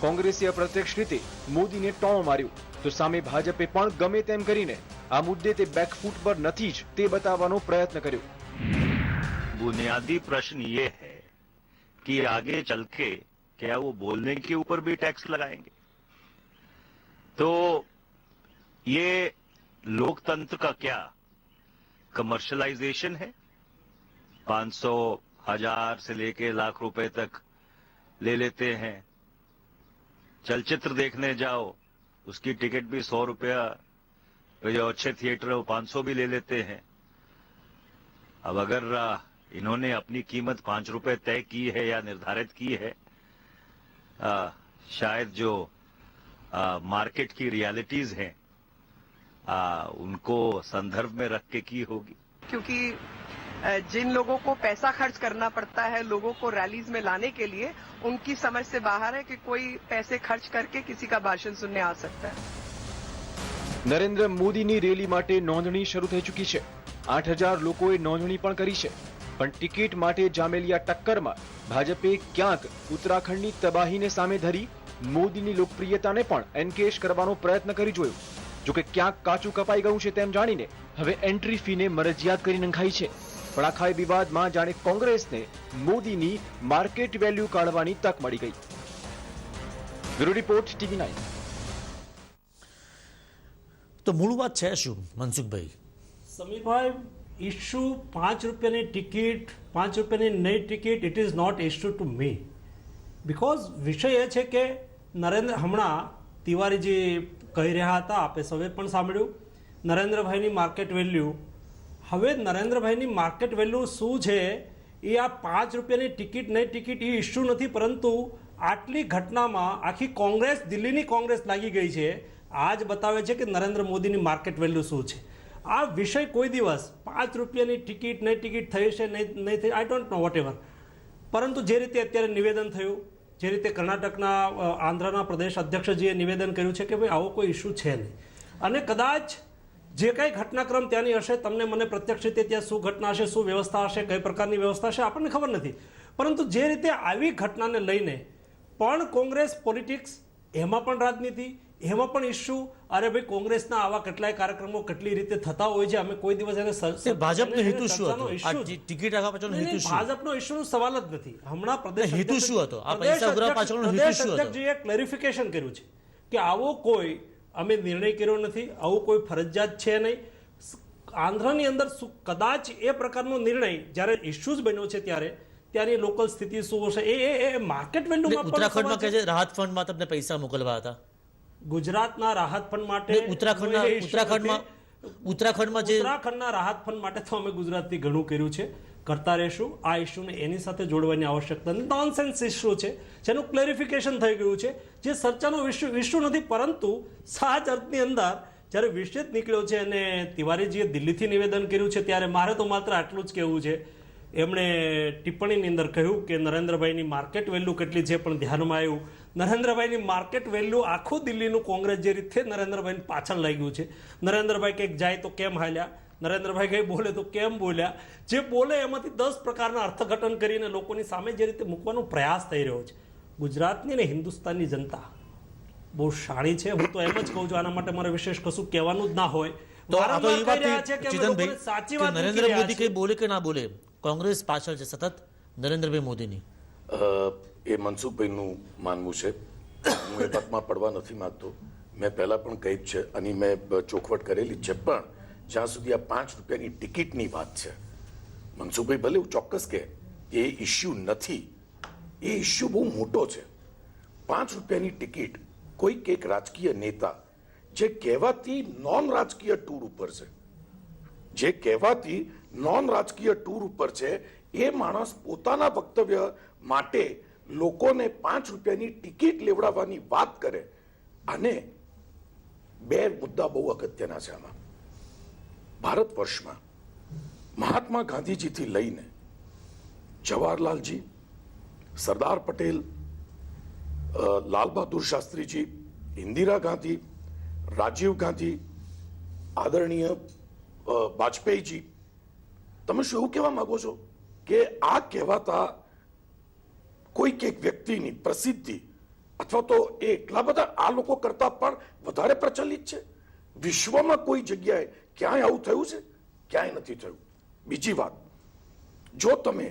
કોંગ્રેસે અપ્રત્યક્ષ રીતે મોદીને ટોણો માર્યો તો સામે ભાજપે પણ ગમે તેમ કરીને આ મુદ્દે તે બેકફૂટ પર નથી જ તે બતાવવાનો પ્રયત્ન કર્યો. बुनियादी प्रश्न ये है कि आगे चल के क्या वो बोलने के ऊपर भी टैक्स लगाएंगे? तो ये लोकतंत्र का क्या कमर्शलाइजेशन है? 500, 1000 से लेके लाख रुपए तक ले लेते हैं. चलचित्र देखने जाओ उसकी टिकट भी ₹100, जो अच्छे थिएटर है वो 500 भी ले लेते हैं. अब अगर इन्होंने अपनी कीमत ₹5 तय की है या निर्धारित की है, शायद जो मार्केट की रियलिटीज हैं उनको संदर्भ में रख के की होगी. क्योंकि जिन लोगों को पैसा खर्च करना पड़ता है लोगों को रैलीज में लाने के लिए, उनकी समझ से बाहर है कि कोई पैसे खर्च करके किसी का भाषण सुनने आ सकता है. નરેન્દ્ર મોદીની રેલી માટે નોંધણી શરૂ થઈ ચૂકી છે. 8000 લોકોએ નોંધણી પણ કરી છે. પણ ટિકિટ માટે જામેલી આ ટક્કરમાં ભાજપે ક્યાંક ઉત્તરાખંડની તબાહીને સામે ધરી મોદીની લોકપ્રિયતાને પણ એન્કેશ કરવાનો પ્રયત્ન કરી જોયો. જોકે ક્યાંક કાચું કપાઈ ગયું છે તેમ જાણીને હવે એન્ટ્રી ફીને મરજિયાત કરી નંખાઈ છે. પણ આખા વિવાદમાં જાણે કોંગ્રેસને મોદીની માર્કેટ વેલ્યુ કાઢવાની તક મળી ગઈ. Bureau report TV9. તો મૂળ વાત છે શું મનસુખભાઈ? સમીરભાઈ, ઇશ્યુ 5 રૂપિયાની ટિકિટ, 5 રૂપિયાની નહીં ticket, it is not issue to me. Because વિષય એ છે કે હમણાં તિવારીજી કહી રહ્યા હતા, આપે સૌએ પણ સાંભળ્યું, નરેન્દ્રભાઈની માર્કેટ વેલ્યુ. હવે નરેન્દ્રભાઈની માર્કેટ વેલ્યુ શું છે એ આ 5 રૂપિયાની ટિકિટ નહીં ટિકિટ એ ઇશ્યુ નથી, પરંતુ આટલી ઘટનામાં આખી કોંગ્રેસ, દિલ્હીની કોંગ્રેસ લાગી ગઈ છે. આ જ બતાવે છે કે નરેન્દ્ર મોદીની માર્કેટ વેલ્યુ શું છે. આ વિષય કોઈ દિવસ 5 રૂપિયાની ટિકિટ નહીં ટિકિટ થઈ છે નહીં થઈ, I don't know what ever, પરંતુ જે રીતે અત્યારે નિવેદન થયું, જે રીતે કર્ણાટકના આંધ્રના પ્રદેશ અધ્યક્ષજીએ નિવેદન કર્યું છે કે ભાઈ આવો કોઈ ઇશ્યુ છે નહીં, અને કદાચ જે કંઈ ઘટનાક્રમ ત્યાંની હશે, તમને મને પ્રત્યક્ષ રીતે ત્યાં શું ઘટના હશે, શું વ્યવસ્થા હશે, કઈ પ્રકારની વ્યવસ્થા હશે, આપણને ખબર નથી, પરંતુ જે રીતે આવી ઘટનાને લઈને પણ કોંગ્રેસ પોલિટિક્સ, એમાં પણ રાજનીતિ, એમાં પણ ઇશ્યુ, અરે ભાઈ કોંગ્રેસના આવા કેટલાય કાર્યક્રમો કેટલી રીતે થતા હોય છે, અમે કોઈ દિવસ એને ભાજપનો હેતુ શું હતો? આ ટિકિટ રાખવા પાછળનો હેતુ શું? ભાજપનો ઇશ્યુનો સવાલ જ નથી. હમણાં પ્રદેશ હેતુ શું હતો? આ પૈસા ઉઘરાવા પાછળનો હેતુ શું હતો? અધ્યક્ષજીએ ક્લેરિફિકેશન કર્યું છે કે આવો કોઈ અમે નિર્ણય કર્યો નથી, આવું કોઈ ફરજિયાત છે નહીં. આંધ્રની અંદર કદાચ એ પ્રકારનો નિર્ણય જ્યારે ઇશ્યુઝ બન્યો છે ત્યારે ત્યાંની લોકલ સ્થિતિ શું હશે એ માર્કેટ વેલ્યુમાં પણ ઉત્તરાખંડમાં કહે છે રાહત ફંડમાં તમને પૈસા મોકલવા હતા. ગુજરાતના રાહત ફંડ માટે, ઉત્તરાખંડના રાહત ફંડ માટે તો અમે ગુજરાતથી ઘણું કર્યું છે, કરતા રહેશું. આ ઇશ્યુને એની સાથે જોડવાની આવશ્યકતા નથી. નોનસેન્સ ઇશ્યુ છે જેનું ક્લેરિફિકેશન થઈ ગયું છે, જે ચર્ચાનો ઇશ્યુ નથી. પરંતુ સાચ અર્થની અંદર જ્યારે વિષય નીકળ્યો છે અને તિવારીજીએ દિલ્હીથી નિવેદન કર્યું છે, ત્યારે મારે તો માત્ર આટલું જ કહેવું છે. એમણે ટિપ્પણીની અંદર કહ્યું કે નરેન્દ્રભાઈની માર્કેટ વેલ્યુ કેટલી છે, પણ ધ્યાનમાં આવ્યું નરેન્દ્રભાઈની માર્કેટ વેલ્યુ આખું દિલ્હીનું કોંગ્રેસ જે રીતે નરેન્દ્રભાઈની પાછળ લાગ્યું છે. નરેન્દ્રભાઈ કંઈક જાય તો કેમ હાલ્યા, નરેન્દ્રભાઈ કંઈ બોલે તો કેમ બોલ્યા, જે બોલે એમાંથી 10 પ્રકારના અર્થઘટન કરીને લોકોની સામે જે રીતે મૂકવાનો પ્રયાસ થઈ રહ્યો છે. ગુજરાતની અને હિન્દુસ્તાનની જનતા બહુ શાણી છે. હું તો એમ જ કહું છું, આના માટે મારે વિશેષ કશું કહેવાનું જ ના હોય. નરેન્દ્ર મોદી કઈ બોલે કે ના બોલે, કોંગ્રેસ પાછળ છે સતત નરેન્દ્રભાઈ મોદીની. એ મનસુખભાઈનું માનવું છે. હું એ વાતમાં પડવા નથી માંગતો. મેં પહેલા પણ કહી જ છે અને મેં ચોખવટ કરેલી છે, પણ જ્યાં સુધી આ 5 રૂપિયાની ટિકિટની વાત છે, મનસુખભાઈ ભલે એવું ચોક્કસ કે એ ઇશ્યુ નથી, એ ઇશ્યુ બહુ મોટો છે. 5 રૂપિયાની ટિકિટ કોઈક એક રાજકીય નેતા જે કહેવાતી નોન રાજકીય ટૂર ઉપર છે, જે કહેવાતી નોન રાજકીય ટૂર ઉપર છે, એ માણસ પોતાના વક્તવ્ય માટે લોકોને 5 રૂપિયાની ટિકિટ લેવડાવવાની વાત કરે. અને 2 મુદ્દા બહુ અગત્યના છે આમાં. ભારત વર્ષમાં મહાત્મા ગાંધીજીથી લઈને જવાહરલાલજી, સરદાર પટેલ, લાલ બહાદુર શાસ્ત્રીજી, ઇન્દિરા ગાંધી, રાજીવ ગાંધી, આદરણીય વાજપેયીજી, તમે શું એવું કહેવા માંગો છો કે આ કહેવાતા કોઈક એક વ્યક્તિની પ્રસિદ્ધિ અથવા તો એટલા બધા આ લોકો કરતા પણ વધારે પ્રચલિત છે? વિશ્વમાં કોઈ જગ્યાએ ક્યાંય આવું થયું છે? ક્યાંય નથી થયું. બીજી વાત, જો તમે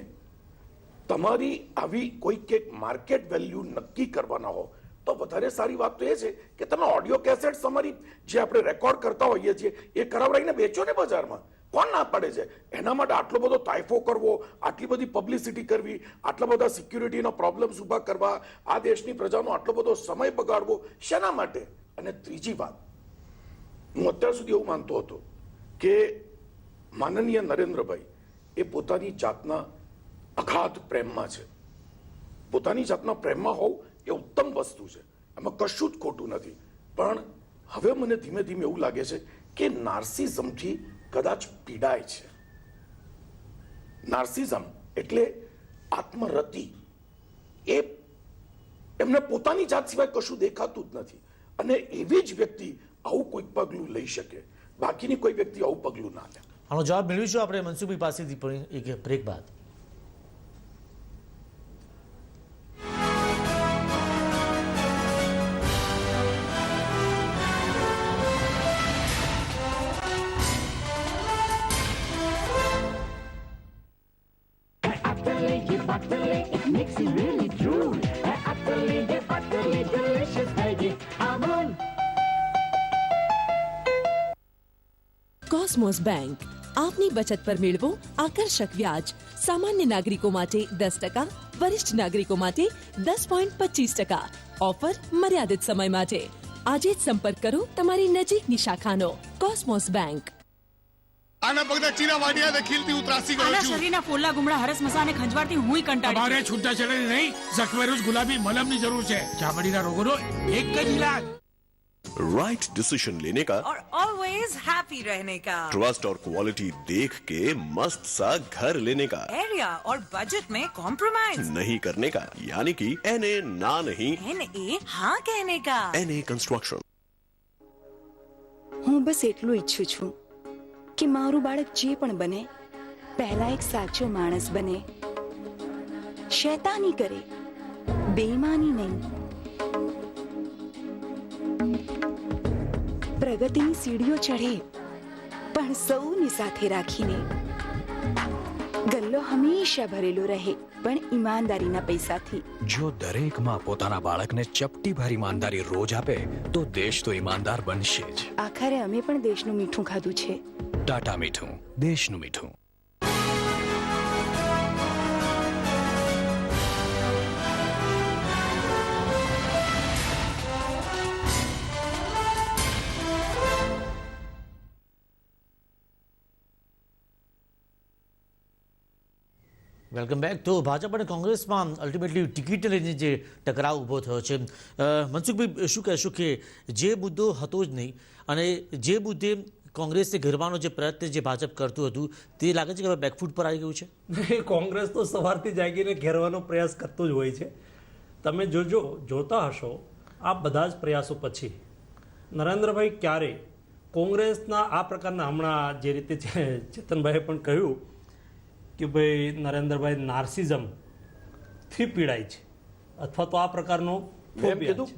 તમારી આવી કોઈક એક માર્કેટ વેલ્યુ નક્કી કરવાના હો તો વધારે સારી વાત તો એ છે કે તમે ઓડિયો કેસેટ તમારી જે આપણે રેકોર્ડ કરતા હોઈએ છીએ એ કરાવડાવીને વેચો ને બજારમાં. કોણ ના પાડે છે? એના માટે આટલો બધો તાઇફો કરવો, આટલી બધી પબ્લિસિટી કરવી, આટલા બધા સિક્યુરિટીના પ્રોબ્લેમ્સ ઊભા કરવા, આ દેશની પ્રજાનો આટલો બધો સમય બગાડવો શેના માટે? અને ત્રીજી વાત, હું અત્યાર સુધી એવું માનતો હતો કે માનનીય નરેન્દ્રભાઈ એ પોતાની જાતના અગાધ પ્રેમમાં છે. પોતાની જાતના પ્રેમમાં હોવું એ ઉત્તમ વસ્તુ છે, એમાં કશું જ ખોટું નથી. પણ હવે મને ધીમે ધીમે એવું લાગે છે કે નાર્સિઝમથી કદાચ પીડાય છે. નાર્સિઝમ એટલે આત્મરતિ. એ એમને પોતાની જાત સિવાય કશું દેખાતું જ નથી, અને એવી જ વ્યક્તિ આવું કોઈક પગલું લઈ શકે, બાકીની કોઈ વ્યક્તિ આવું પગલું ના લે. આનો જવાબ મેળવીશું આપણે મનસુખભાઈ પાસેથી પણ એક બ્રેક બાદ. Cosmos Bank, આપની બચત પર મેળવો આકર્ષક વ્યાજ. સામાન્ય નાગરિકો માટે 10%, વરિષ્ઠ નાગરિકો માટે 10.25%. ઓફર મર્યાદિત સમય માટે. આજે જ સંપર્ક કરો તમારી નજીકની શાખાનો. Cosmos bank. આના પગના ચીરા વાડિયા ને ખીલતી ઉતરાસી ગયો છું. શરીરના ફોલ્લા ગુમડા હરસ મસાને ખંજવાળતી હુંય કંટાળી. તમારે છૂટા છેડાની નહીં, ઝકવેરુસ ગુલાબી મલમની જરૂર છે. ચામડીના રોગોનો એક જ इलाज. राइट डिसीजन लेने का और ऑलवेज हैप्पी रहने का. ट्रस्ट और क्वालिटी देख के मस्त सा घर लेने का. एरिया और बजट में कॉम्प्रोमाइज नहीं करने का, यानी कि NA ना नहीं, NA हाँ कहने का. NA construction. હું બસ એટલું ઈચ્છું છું કે મારું બાળક જે પણ બને પહેલા એક સાચો માણસ બને, શૈતાની કરે, બેઈમાની નહીં. પ્રગતિની સીડીઓ ચઢે પણ સૌને સાથે રાખીને. ગલ્લો હંમેશા ભરેલો રહે પણ ઈમાનદારીના પૈસાથી. જો દરેક માં પોતાના બાળકને ચપટી ભરી ઈમાનદારી રોજ આપે તો દેશ તો ઈમાનદાર બનશે જ. આખરે અમે પણ દેશનું મીઠું ખાધું છે. ટાટા મીઠું, દેશનું મીઠું. Welcome back. તો ભાજપ અને કોંગ્રેસમાં અલ્ટિમેટલી ટિકિટ લઈને જે ટકરાવ ઊભો થયો છે, મનસુખભાઈ શું કહેશો કે જે મુદ્દો હતો જ નહીં અને જે મુદ્દે કોંગ્રેસને ઘેરવાનો જે પ્રયત્ન જે ભાજપ કરતું હતું તે લાગે છે કે હવે બેકફૂટ પર આવી ગયું છે? કોંગ્રેસ તો સવારથી જાગીને ઘેરવાનો પ્રયાસ કરતું જ હોય છે. તમે જોતા હશો આ બધા જ પ્રયાસો પછી નરેન્દ્રભાઈ ક્યારે કોંગ્રેસના આ પ્રકારના, હમણાં જે રીતે ચેતનભાઈએ પણ કહ્યું કે ભાઈ નરેન્દ્રભાઈ નાર્સિઝમથી પીડાય છે અથવા તો આ પ્રકારનો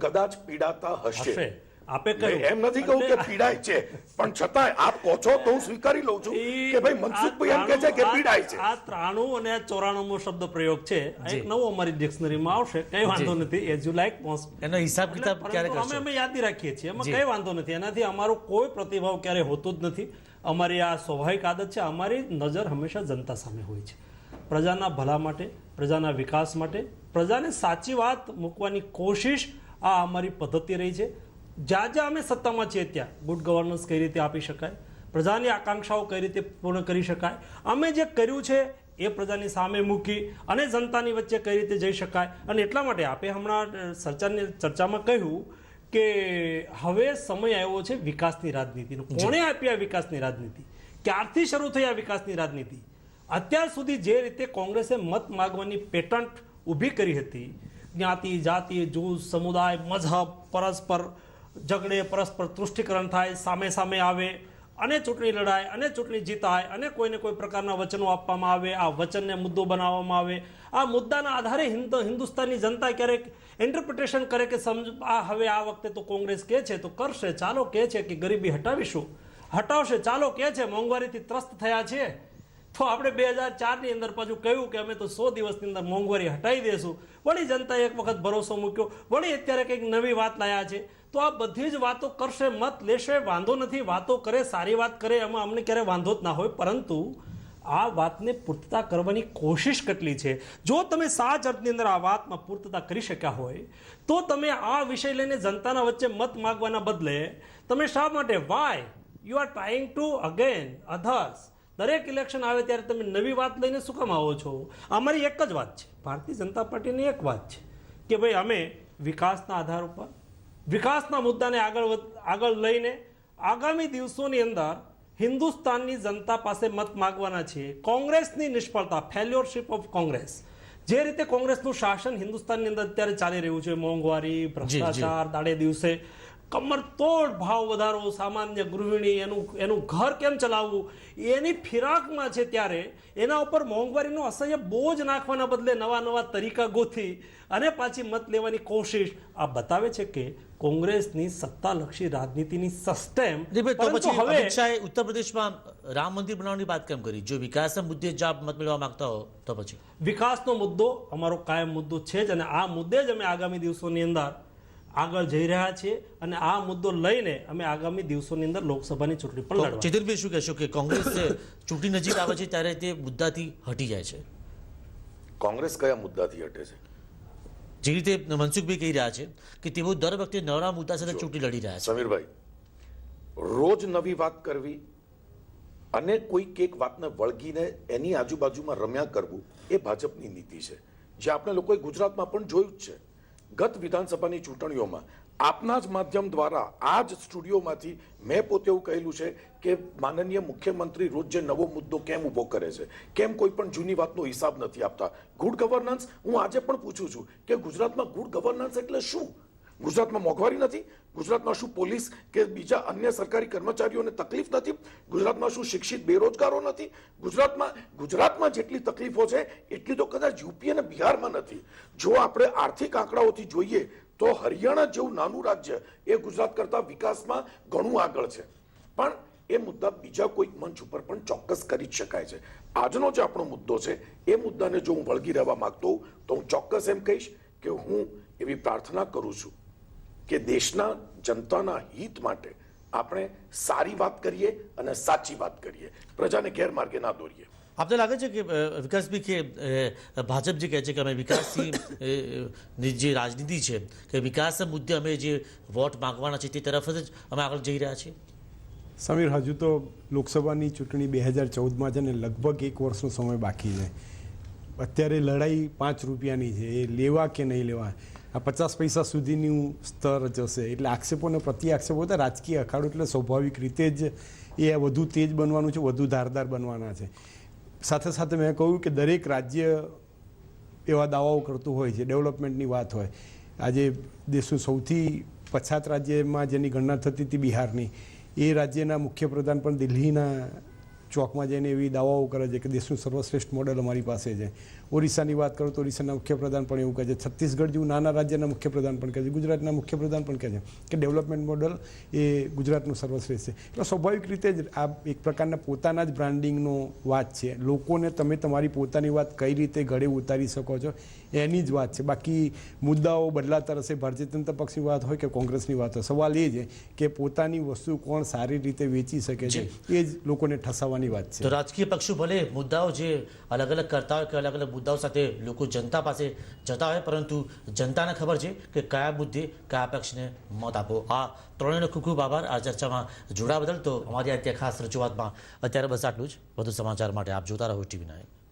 કદાચ પીડાતા હશે. આપે કહ્યું એમ નથી કહું કે પીડાય છે, પણ છતાંય આપ કહો છો તો હું સ્વીકારી લઉં છું કે ભાઈ મનસુખભાઈ એમ કહે છે કે પીડાય છે. આ 93 અને 94મો શબ્દ પ્રયોગ છે, એક નવો અમારી ડિક્શનરીમાં આવશે, કઈ વાંધો નથી. એઝ યુ લાઈક એનો હિસાબ કિતાબ ક્યારે કરશો? અમે યાદી રાખીએ છીએ, એમાં કઈ વાંધો નથી. એનાથી અમારો કોઈ પ્રતિભાવ ક્યારે હોતો જ નથી. અમારી આ સ્વાભાવિક આદત છે. અમારી નજર હંમેશા જનતા સામે હોય છે, પ્રજાના ભલા માટે, પ્રજાના વિકાસ માટે, પ્રજાને સાચી વાત મૂકવાની કોશિશ આ અમારી પદ્ધતિ રહી છે. જ્યાં જ્યાં અમે સત્તામાં છીએ ત્યાં ગુડ ગવર્નન્સ કઈ રીતે આપી શકાય, પ્રજાની આકાંક્ષાઓ કઈ રીતે પૂર્ણ કરી શકાય, અમે જે કર્યું છે એ પ્રજાની સામે મૂકી અને જનતાની વચ્ચે કઈ રીતે જઈ શકાય. અને એટલા માટે આપે હમણાં ચર્ચામાં કહ્યું કે હવે સમય આવ્યો છે વિકાસની રાજનીતિનો. કોણે આપી આ વિકાસની રાજનીતિ? ક્યારથી શરૂ થઈ આ વિકાસની રાજનીતિ? અત્યાર સુધી જે રીતે કોંગ્રેસે મત માગવાની પેટન્ટ ઊભી કરી હતી, જ્ઞાતિ, જાતિ, જૂથ, સમુદાય, મઝહબ, પરસ્પર ઝઘડે, પરસ્પર તૃષ્ટિકરણ થાય, સામે સામે આવે અને ચૂંટણી લડાય અને ચૂંટણી જીતાય અને કોઈને કોઈ પ્રકારના વચનો આપવામાં આવે, આ વચનને મુદ્દો બનાવવામાં આવે. આ મુદ્દાના આધારે હિન્દુસ્તાનની જનતા ક્યારેક ઇન્ટરપ્રિટેશન કરે કે હવે આ વખતે તો કોંગ્રેસ કહે છે તો કરશે, ચાલો કહે છે કે ગરીબી હટાવીશું, હટાવશે, ચાલો કહે છે મોંઘવારીથી ત્રસ્ત થયા છે તો આપણે 2004ની અંદર પાછું કહ્યું કે અમે તો 100 દિવસની અંદર મોંઘવારી હટાવી દેશું. વળી જનતાએ એક વખત ભરોસો મૂક્યો, વળી અત્યારે કંઈક નવી વાત લાયા છે. તો આ બધી જ વાતો કરશે, મત લેશે, વાંધો નથી. વાતો કરે, સારી વાત કરે, એમાં અમને ક્યારે વાંધો જ ના હોય, પરંતુ આ વાતને પૂર્તતા કરવાની કોશિશ કેટલી છે? જો તમે સાચ અર્થની અંદર આ વાતમાં પૂર્તતા કરી શક્યા હોય તો તમે આ વિષય લઈને જનતાના વચ્ચે મત માગવાના બદલે તમે શા માટે why you are trying to again others? દરેક ઇલેક્શન આવે ત્યારે તમે નવી વાત લઈને શું કામ આવો છો? અમારી એક જ વાત છે, ભારતીય જનતા પાર્ટીની એક વાત છે કે ભાઈ અમે વિકાસના આધાર ઉપર, વિકાસના મુદ્દાને આગળ લઈને આગામી દિવસોની અંદર હિન્દુસ્તાનની જનતા પાસે મત માગવાના છે. કોંગ્રેસની નિષ્ફળતા, ફેલ્યોરશિપ ઓફ કોંગ્રેસ, જે રીતે કોંગ્રેસનું શાસન હિન્દુસ્તાનની અંદર અત્યારે ચાલી રહ્યું છે, મોંઘવારી, ભ્રષ્ટાચાર, દાડે દિવસે કમરતોડ ભાવ વધારો, સામાન્ય ગૃહિણી એનું ઘર કેમ ચલાવવું એની ફિરાકમાં છે, ત્યારે એના ઉપર મોંઘવારીનો અસહ્ય બોજ નાખવાના બદલે નવા નવા તરીકા ગોથી અને પાછી મત લેવાની કોશિશ આ બતાવે છે કે કોંગ્રેસની સત્તાલક્ષી રાજનીતિની સસ્ટેમ. અમિત શાહે ઉત્તર પ્રદેશમાં રામ મંદિર બનાવવાની વાત કેમ કરી? જો વિકાસના મુદ્દે જ આપ મત મેળવવા માંગતા હો તો પછી વિકાસનો મુદ્દો અમારો કાયમ મુદ્દો છે જ, અને આ મુદ્દે જ અમે આગામી દિવસોની અંદર આગળ જઈ રહ્યા છીએ અને આ મુદ્દો લઈને અમે આગામી દિવસોની અંદર લોકસભાની ચૂંટણી પણ લડવા. ચેતનભાઈ શું કહેશો કે કોંગ્રેસ ચૂંટણી નજીક આવે છે ત્યારે તે મુદ્દાથી હટી જાય છે? કોંગ્રેસ કયા મુદ્દાથી હટે છે? જે રીતે મનસુખભાઈ કહી રહ્યા છે કે તેઓ દર વખતે નવા મુદ્દા સાથે ચૂંટણી લડી રહ્યા છે. સમીરભાઈ, રોજ નવી વાત કરવી અને કોઈક એક વાતને વળગીને એની આજુબાજુમાં રમ્યા કરવું એ ભાજપની નીતિ છે, જે આપણે લોકોએ ગુજરાતમાં પણ જોયું જ છે. ગત વિધાનસભાની ચૂંટણીઓમાં આપના જ માધ્યમ દ્વારા આ જ સ્ટુડિયોમાંથી મેં પોતે એવું કહેલું છે કે માનનીય મુખ્યમંત્રી રોજ જે નવો મુદ્દો કેમ ઊભો કરે છે, કેમ કોઈ પણ જૂની વાતનો હિસાબ નથી આપતા. ગુડ ગવર્નન્સ હું આજે પણ પૂછું છું કે ગુજરાતમાં ગુડ ગવર્નન્સ એટલે શું? ગુજરાતમાં મોંઘવારી નથી? ગુજરાતમાં શું પોલીસ કે બીજા અન્ય સરકારી કર્મચારીઓને તકલીફ નથી? ગુજરાતમાં શું શિક્ષિત બેરોજગારો નથી? ગુજરાતમાં જેટલી તકલીફો છે એટલી તો કદાચ યુપી અને બિહારમાં નથી. જો આપણે આર્થિક આંકડાઓથી જોઈએ તો હરિયાણા જેવું નાનું રાજ્ય એ ગુજરાત કરતા વિકાસમાં ઘણું આગળ છે. પણ એ મુદ્દા બીજા કોઈ મંચ ઉપર પણ ચોક્કસ કરી જ શકાય છે. આજનો જે આપણો મુદ્દો છે એ મુદ્દાને જો હું વળગી રહેવા માંગતો હોઉં તો હું ચોક્કસ એમ કહીશ કે હું એવી પ્રાર્થના કરું છું કે દેશના જનતાના હિત માટે આપણે સારી વાત કરીએ અને સાચી વાત કરીએ, પ્રજાને ગેરમાર્ગે ના દોરીએ. આપને લાગે છે કે વિકાસભાઈ કે ભાજપ જે કહે છે કે અમે વિકાસની જે રાજનીતિ છે કે વિકાસ મુદ્દે અમે જે વોટ માંગવાના છે તે તરફ જ અમે આગળ જઈ રહ્યા છીએ? સમીર, હજુ તો લોકસભાની ચૂંટણી 2014માં છે ને લગભગ 1 વર્ષનો સમય બાકી છે. અત્યારે લડાઈ 5 રૂપિયાની છે, એ લેવા કે નહીં લેવા, આ 50 પૈસા સુધીનું સ્તર જશે. એટલે આક્ષેપોને પ્રતિ આક્ષેપો તો રાજકીય અખાડો એટલે સ્વાભાવિક રીતે જ એ વધુ તેજ બનવાનું છે, વધુ ધારદાર બનવાના છે. સાથે સાથે મેં કહ્યું કે દરેક રાજ્ય એવા દાવાઓ કરતું હોય છે, ડેવલપમેન્ટની વાત હોય. આજે દેશનું સૌથી પછાત રાજ્યમાં જેની ગણના થતી હતી બિહારની, એ રાજ્યના મુખ્યપ્રધાન પણ દિલ્હીના ચોકમાં જઈને એવી દાવાઓ કરે છે કે દેશનું સર્વશ્રેષ્ઠ મોડેલ અમારી પાસે છે. ઓરિસ્સાની વાત કરું તો ઓરિસ્સાના મુખ્યપ્રધાન પણ એવું કહે છે, છત્તીસગઢ જેવું નાના રાજ્યના મુખ્યપ્રધાન પણ કહે છે, ગુજરાતના મુખ્યપ્રધાન પણ કહે છે કે ડેવલપમેન્ટ મોડલ એ ગુજરાતનું સર્વશ્રેષ્ઠ છે. એટલે સ્વાભાવિક રીતે જ આ એક પ્રકારના પોતાના જ બ્રાન્ડિંગનો વાત છે. લોકોને તમે તમારી પોતાની વાત કઈ રીતે ગળે ઉતારી શકો છો એની જ વાત છે. બાકી મુદ્દાઓ બદલાતા રહેશે, ભારતીય જનતા પક્ષની વાત હોય કે કોંગ્રેસની વાત હોય, સવાલ એ છે કે પોતાની વસ્તુ કોણ સારી રીતે વેચી શકે છે એ જ લોકોને ઠસાવવાની વાત છે. તો રાજકીય પક્ષો ભલે મુદ્દાઓ જે અલગ અલગ કરતા હોય કે અલગ અલગ મુદ્દાઓ સાથે લોકો જનતા પાસે જતા હોય, પરંતુ જનતાને ખબર છે કે કયા મુદ્દે કયા પક્ષને મત આપો. આ ત્રણેયનો ખૂબ ખૂબ આભાર આ ચર્ચામાં જોડાવા બદલ. તો અમારી અત્યારે ખાસ રજૂઆતમાં અત્યારે બસ આટલું જ. વધુ સમાચાર માટે આપ જોતા રહો TV9.